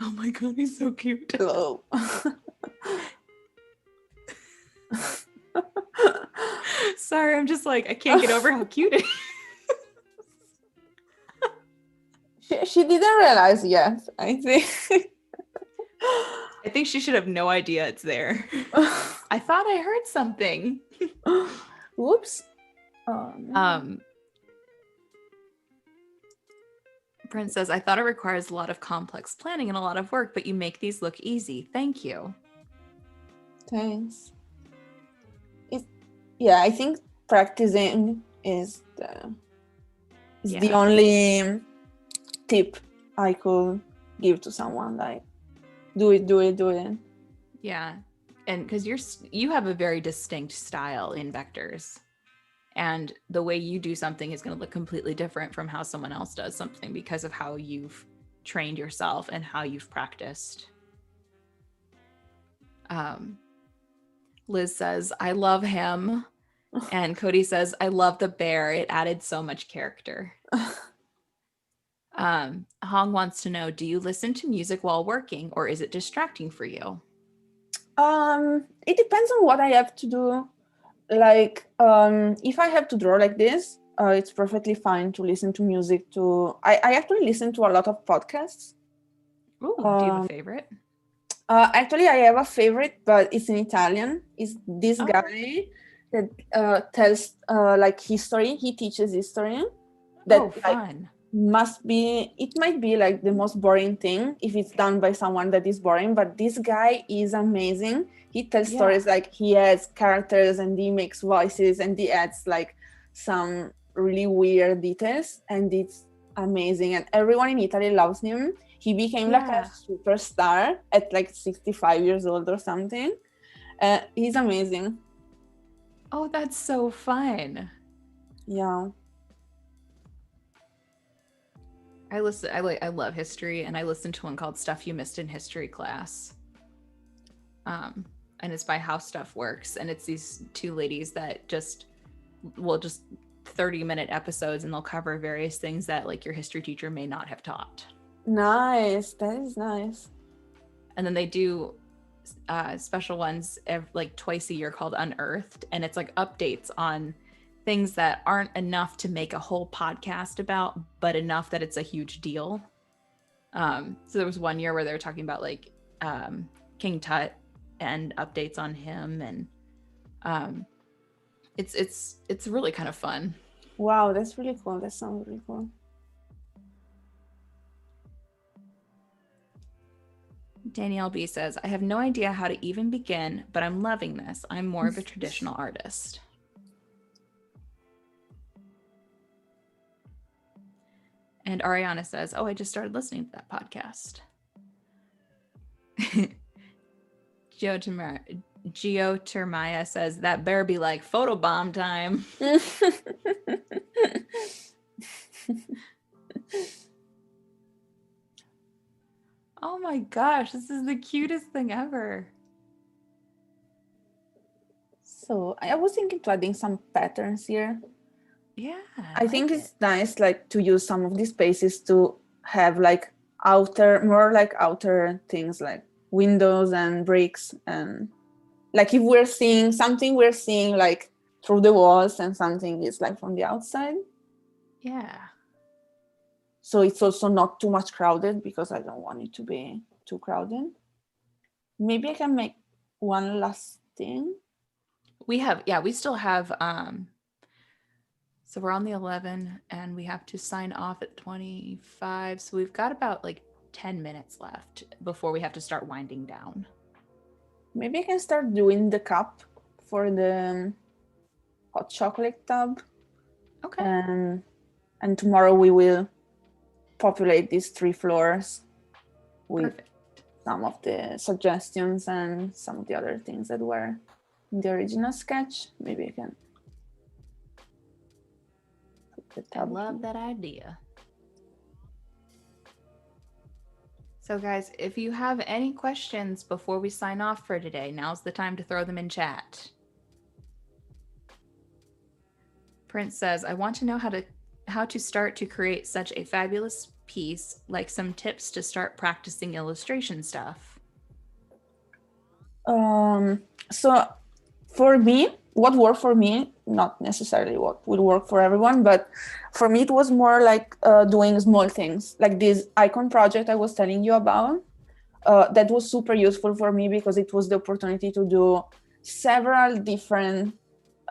Oh my God, he's so cute. Hello. Sorry, I'm just like, I can't get over how cute it is. She didn't realize yet, I think. I think she should have no idea it's there. I thought I heard something. Whoops. Oh, no. Prince says, I thought it requires a lot of complex planning and a lot of work, but you make these look easy. Thank you. Thanks. I think practicing is the only tip I could give to someone. Like, do it. Yeah, and because you have a very distinct style in vectors, and the way you do something is going to look completely different from how someone else does something because of how you've trained yourself and how you've practiced. Liz says, I love him. And Cody says, I love the bear. It added so much character. Hong wants to know, do you listen to music while working or is it distracting for you? It depends on what I have to do. Like, if I have to draw like this, it's perfectly fine to listen to music too. I actually listen to a lot of podcasts. Ooh, do you have a favorite? Actually, I have a favorite, but it's in Italian. It's this guy that tells like history. He teaches history. That fun. It might be like the most boring thing if it's done by someone that is boring, but this guy is amazing. He tells stories, like he has characters and he makes voices and he adds like some really weird details and it's amazing. And everyone in Italy loves him. He became like a superstar at like 65 years old or something. He's amazing. Oh, that's so fun. Yeah. I love history, and I listened to one called Stuff You Missed in History Class. And it's by How Stuff Works, and it's these two ladies that just 30-minute episodes, and they'll cover various things that like your history teacher may not have taught. Nice. That is nice. And then they do special ones like twice a year called Unearthed, and it's like updates on things that aren't enough to make a whole podcast about, but enough that it's a huge deal. So there was one year where they were talking about like King Tut and updates on him, and it's really kind of fun. Wow, that's really cool. That sounds really cool. Danielle B says, I have no idea how to even begin, but I'm loving this. I'm more of a traditional artist. And Ariana says, oh, I just started listening to that podcast. Geotermaya says, that better be like photobomb time. Oh my gosh, this is the cutest thing ever. So I was thinking to adding some patterns here. Yeah. I think it's nice like to use some of these spaces to have like outer things like windows and bricks, and like if we're seeing something, we're seeing like through the walls, and something is like from the outside. Yeah. So it's also not too much crowded, because I don't want it to be too crowded. Maybe I can make one last thing. We still have, so we're on the 11 and we have to sign off at 25. So we've got about like 10 minutes left before we have to start winding down. Maybe I can start doing the cup for the hot chocolate tub. Okay. And tomorrow we will populate these 3 floors with Perfect. some of the suggestions and some of the other things that were in the original sketch. Maybe I can put the tub. I love that idea. So guys, if you have any questions before we sign off for today, now's the time to throw them in chat. Prince says, I want to know how to start to create such a fabulous piece, like some tips to start practicing illustration stuff. So for me, what worked for me, not necessarily what will work for everyone, but for me it was more like doing small things, like this icon project I was telling you about. That was super useful for me because it was the opportunity to do several different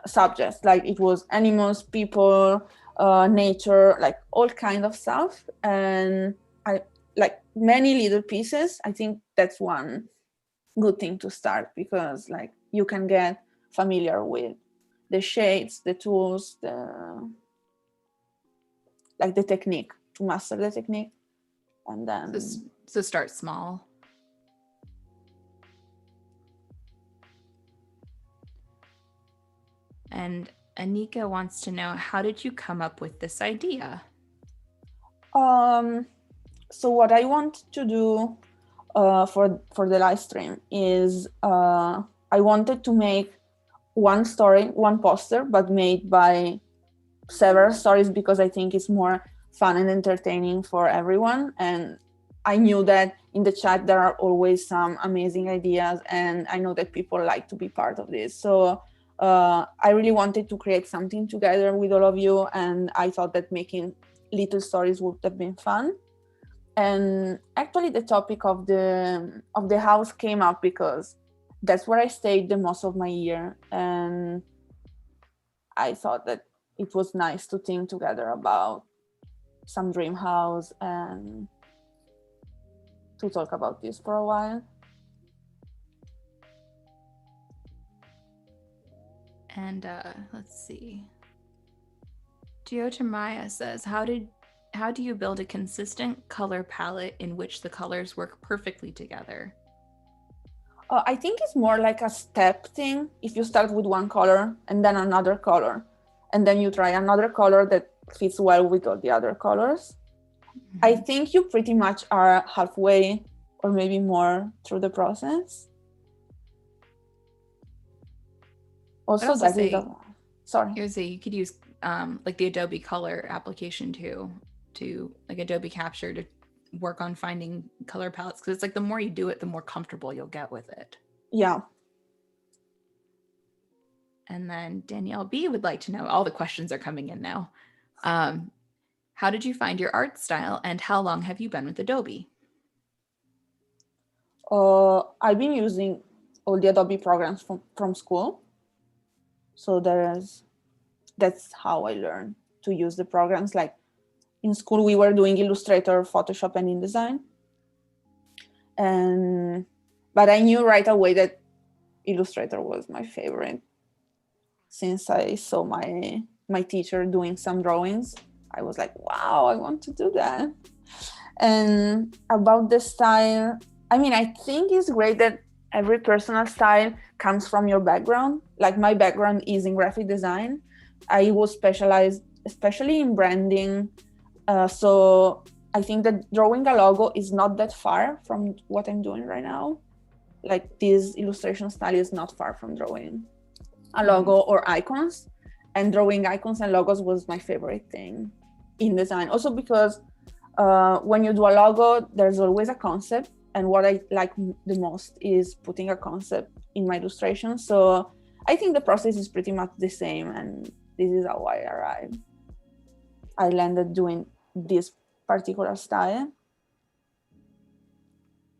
subjects, like it was animals, people, nature, like all kind of stuff. And I like many little pieces. I think that's one good thing to start, because like you can get familiar with the shades, the tools, the technique, to master the technique. And then so start small. And Anika wants to know, how did you come up with this idea? So what I want to do for the live stream is I wanted to make one story, one poster, but made by several stories, because I think it's more fun and entertaining for everyone. And I knew that in the chat there are always some amazing ideas, and I know that people like to be part of this. So I really wanted to create something together with all of you, and I thought that making little stories would have been fun. And actually the topic of the house came up because that's where I stayed the most of my year, and I thought that it was nice to think together about some dream house and to talk about this for a while. And let's see. Geotermaya says, how do you build a consistent color palette in which the colors work perfectly together? I think it's more like a step thing. If you start with one color and then another color, and then you try another color that fits well with all the other colors. I think you pretty much are halfway or maybe more through the process. Also, that is sorry. I would say you could use like the Adobe Color application too, to like Adobe Capture to work on finding color palettes, because it's like the more you do it, the more comfortable you'll get with it. Yeah. And then Danielle B would like to know, all the questions are coming in now. How did you find your art style, and how long have you been with Adobe? I've been using all the Adobe programs from school. So that's how I learned to use the programs. Like in school, we were doing Illustrator, Photoshop, and InDesign. But I knew right away that Illustrator was my favorite. Since I saw my teacher doing some drawings, I was like, wow, I want to do that. And about the style, I mean, I think it's great that every personal style comes from your background. Like my background is in graphic design. I was specialized, especially in branding. So I think that drawing a logo is not that far from what I'm doing right now. Like this illustration style is not far from drawing a logo or icons. And drawing icons and logos was my favorite thing in design. Also because when you do a logo, there's always a concept. And what I like the most is putting a concept in my illustration. So I think the process is pretty much the same. And this is how I arrived. I landed doing this particular style.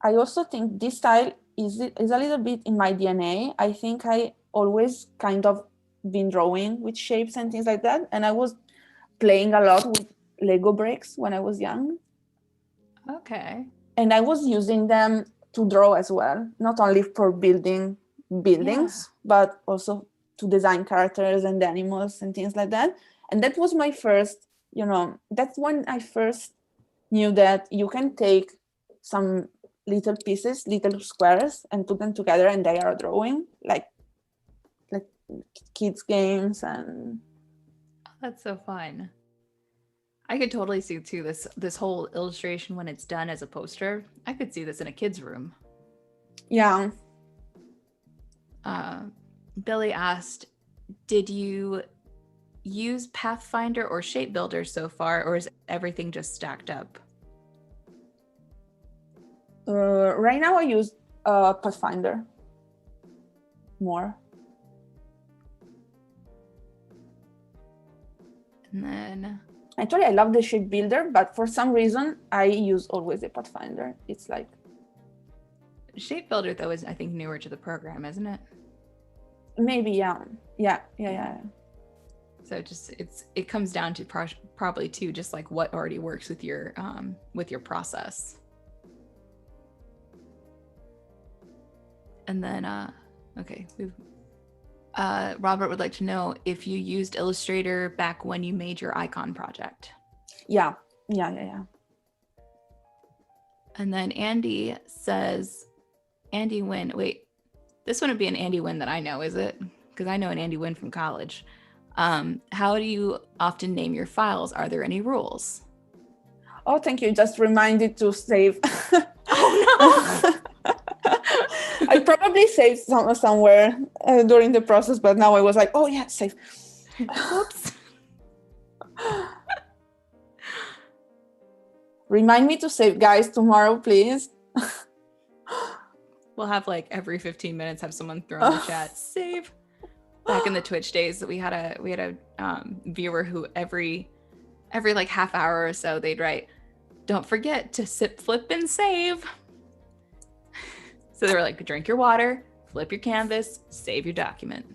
I also think this style is a little bit in my DNA. I think I always kind of been drawing with shapes and things like that. And I was playing a lot with Lego bricks when I was young. Okay. And I was using them to draw as well, not only for building buildings, but also to design characters and animals and things like that. And that was my first, that's when I first knew that you can take some little pieces, little squares, and put them together and they are drawing, like kids games. And that's so fun. I could totally see too this whole illustration when it's done as a poster. I could see this in a kid's room. Yeah. Billy asked, did you use Pathfinder or Shape Builder so far, or is everything just stacked up? Right now I use Pathfinder more. And then actually, I love the Shape Builder, but for some reason I use always the Pathfinder. It's like Shape Builder though is, I think, newer to the program, isn't it? Maybe, yeah. So it comes down to probably too just like what already works with your process. And then okay, Robert would like to know if you used Illustrator back when you made your icon project. Yeah. And then Andy says, Andy Wynn. Wait, this wouldn't be an Andy Wynn that I know, is it? Because I know an Andy Wynn from college. How do you often name your files? Are there any rules? Oh, thank you. Just reminded to save. Oh no! I probably saved somewhere during the process, but now I was like, oh yeah, save. Whoops. Remind me to save, guys, tomorrow, please. We'll have like every 15 minutes have someone throw in the chat, save. Back in the Twitch days, that we had a viewer who every like half hour or so they'd write, "Don't forget to sip, flip, and save." So they were like, drink your water, flip your canvas, save your document.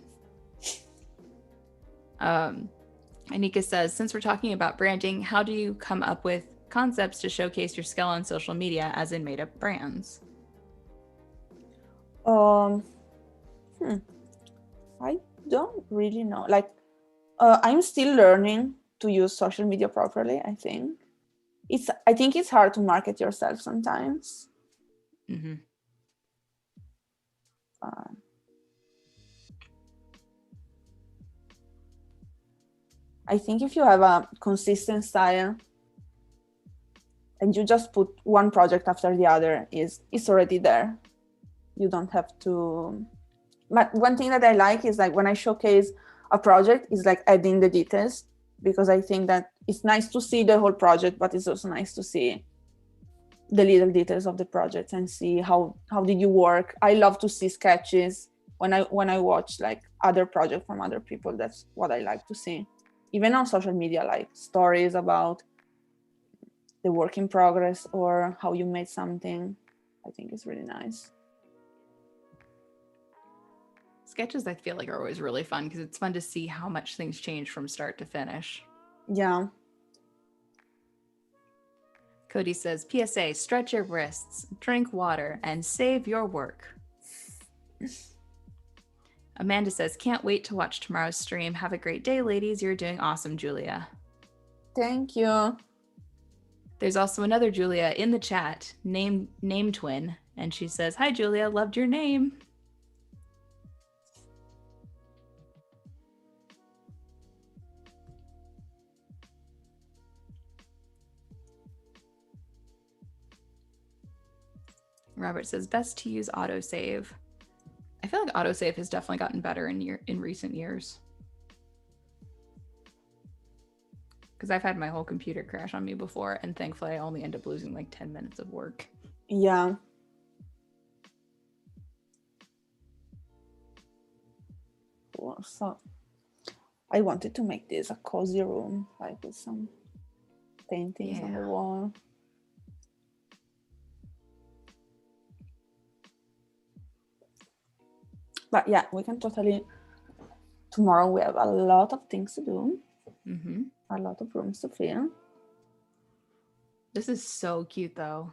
Anika says, since we're talking about branding, how do you come up with concepts to showcase your skill on social media, as in made up brands? I don't really know. Like, I'm still learning to use social media properly. I think it's hard to market yourself sometimes. Mm-hmm. I think if you have a consistent style, and you just put one project after the other, it's already there. You don't have to. But one thing that I like is like when I showcase a project is like adding the details, because I think that it's nice to see the whole project, but it's also nice to see the little details of the project and see how did you work. I love to see sketches when I watch like other projects from other people. That's what I like to see. Even on social media, like stories about the work in progress or how you made something. I think it's really nice. Sketches, I feel like, are always really fun because it's fun to see how much things change from start to finish. Yeah. Cody says, PSA, stretch your wrists, drink water, and save your work. Amanda says, can't wait to watch tomorrow's stream. Have a great day, ladies. You're doing awesome, Giulia. Thank you. There's also another Giulia in the chat, name twin, and she says, hi, Giulia, loved your name. Robert says, best to use autosave. I feel like autosave has definitely gotten better in recent years. Because I've had my whole computer crash on me before, and thankfully I only end up losing like 10 minutes of work. Yeah. So I wanted to make this a cozy room, like with some paintings on the wall. But yeah, we can totally. Tomorrow we have a lot of things to do. Mm-hmm. A lot of rooms to fill. This is so cute, though.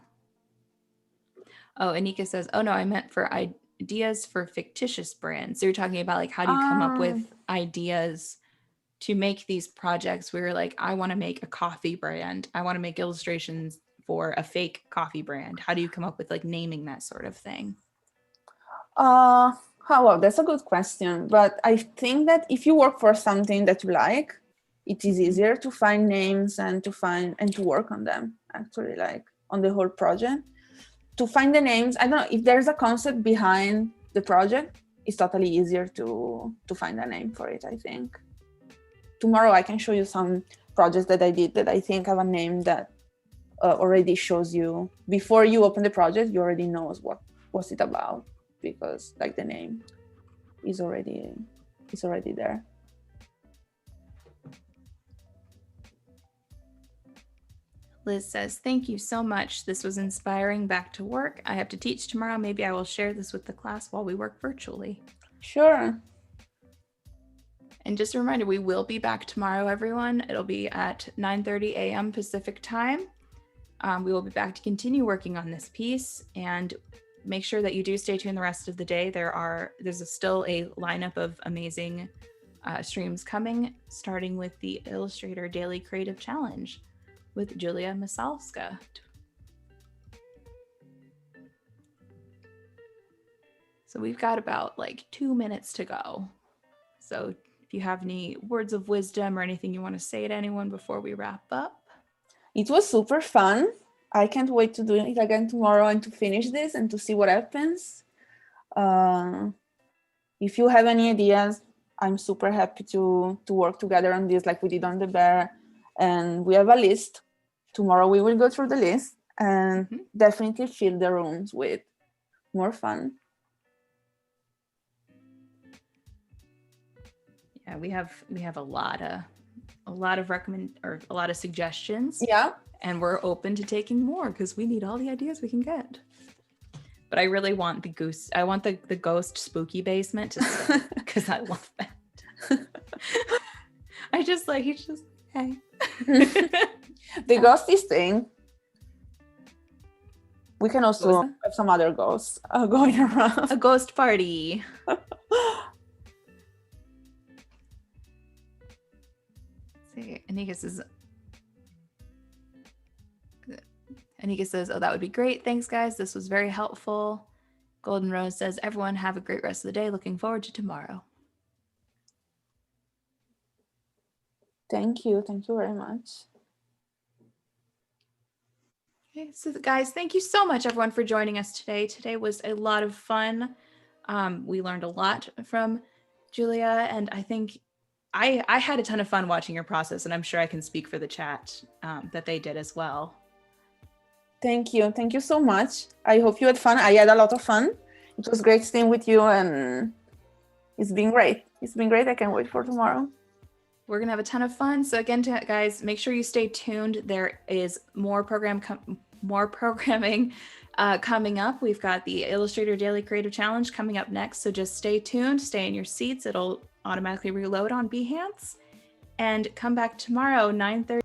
Oh, Anika says, oh no, I meant for ideas for fictitious brands. So you're talking about like how do you come up with ideas to make these projects where you're like, I want to make a coffee brand. I want to make illustrations for a fake coffee brand. How do you come up with like naming that sort of thing? Well, that's a good question. But I think that if you work for something that you like, it is easier to find names and to work on them, actually, like on the whole project. To find the names, I don't know, if there's a concept behind the project, it's totally easier to find a name for it, I think. Tomorrow I can show you some projects that I did that I think have a name that already shows you, before you open the project, you already knows what's it about, because like the name is already there. Liz says, thank you so much. This was inspiring. Back to work. I have to teach tomorrow. Maybe I will share this with the class while we work virtually. Sure. And just a reminder, we will be back tomorrow, everyone. It'll be at 9:30 a.m. Pacific time. We will be back to continue working on this piece, and make sure that you do stay tuned the rest of the day. There's still a lineup of amazing streams coming, starting with the Illustrator Daily Creative Challenge with Julia Masalska. So we've got about like 2 minutes to go. So if you have any words of wisdom or anything you want to say to anyone before we wrap up. It was super fun. I can't wait to do it again tomorrow and to finish this and to see what happens. If you have any ideas, I'm super happy to work together on this like we did on the bear. And we have a list. Tomorrow we will go through the list and definitely fill the rooms with more fun. Yeah, we have a lot of suggestions. Yeah. And we're open to taking more because we need all the ideas we can get. But I really want the goose. I want the ghost spooky basement to stay because I love that. He's just hey. The ghosty thing. We can also have some other ghosts going around. A ghost party. See, Anika says, oh, that would be great. Thanks, guys. This was very helpful. Golden Rose says, everyone have a great rest of the day. Looking forward to tomorrow. Thank you. Thank you very much. Okay, so guys, thank you so much everyone for joining us today. Today was a lot of fun. We learned a lot from Giulia, and I think I had a ton of fun watching your process, and I'm sure I can speak for the chat that they did as well. Thank you. Thank you so much. I hope you had fun. I had a lot of fun. It was great staying with you, and it's been great. It's been great. I can't wait for tomorrow. We're going to have a ton of fun. So again, guys, make sure you stay tuned. There is more programming coming up. We've got the Illustrator Daily Creative Challenge coming up next. So just stay tuned, stay in your seats. It'll automatically reload on Behance. And come back tomorrow, 9:30.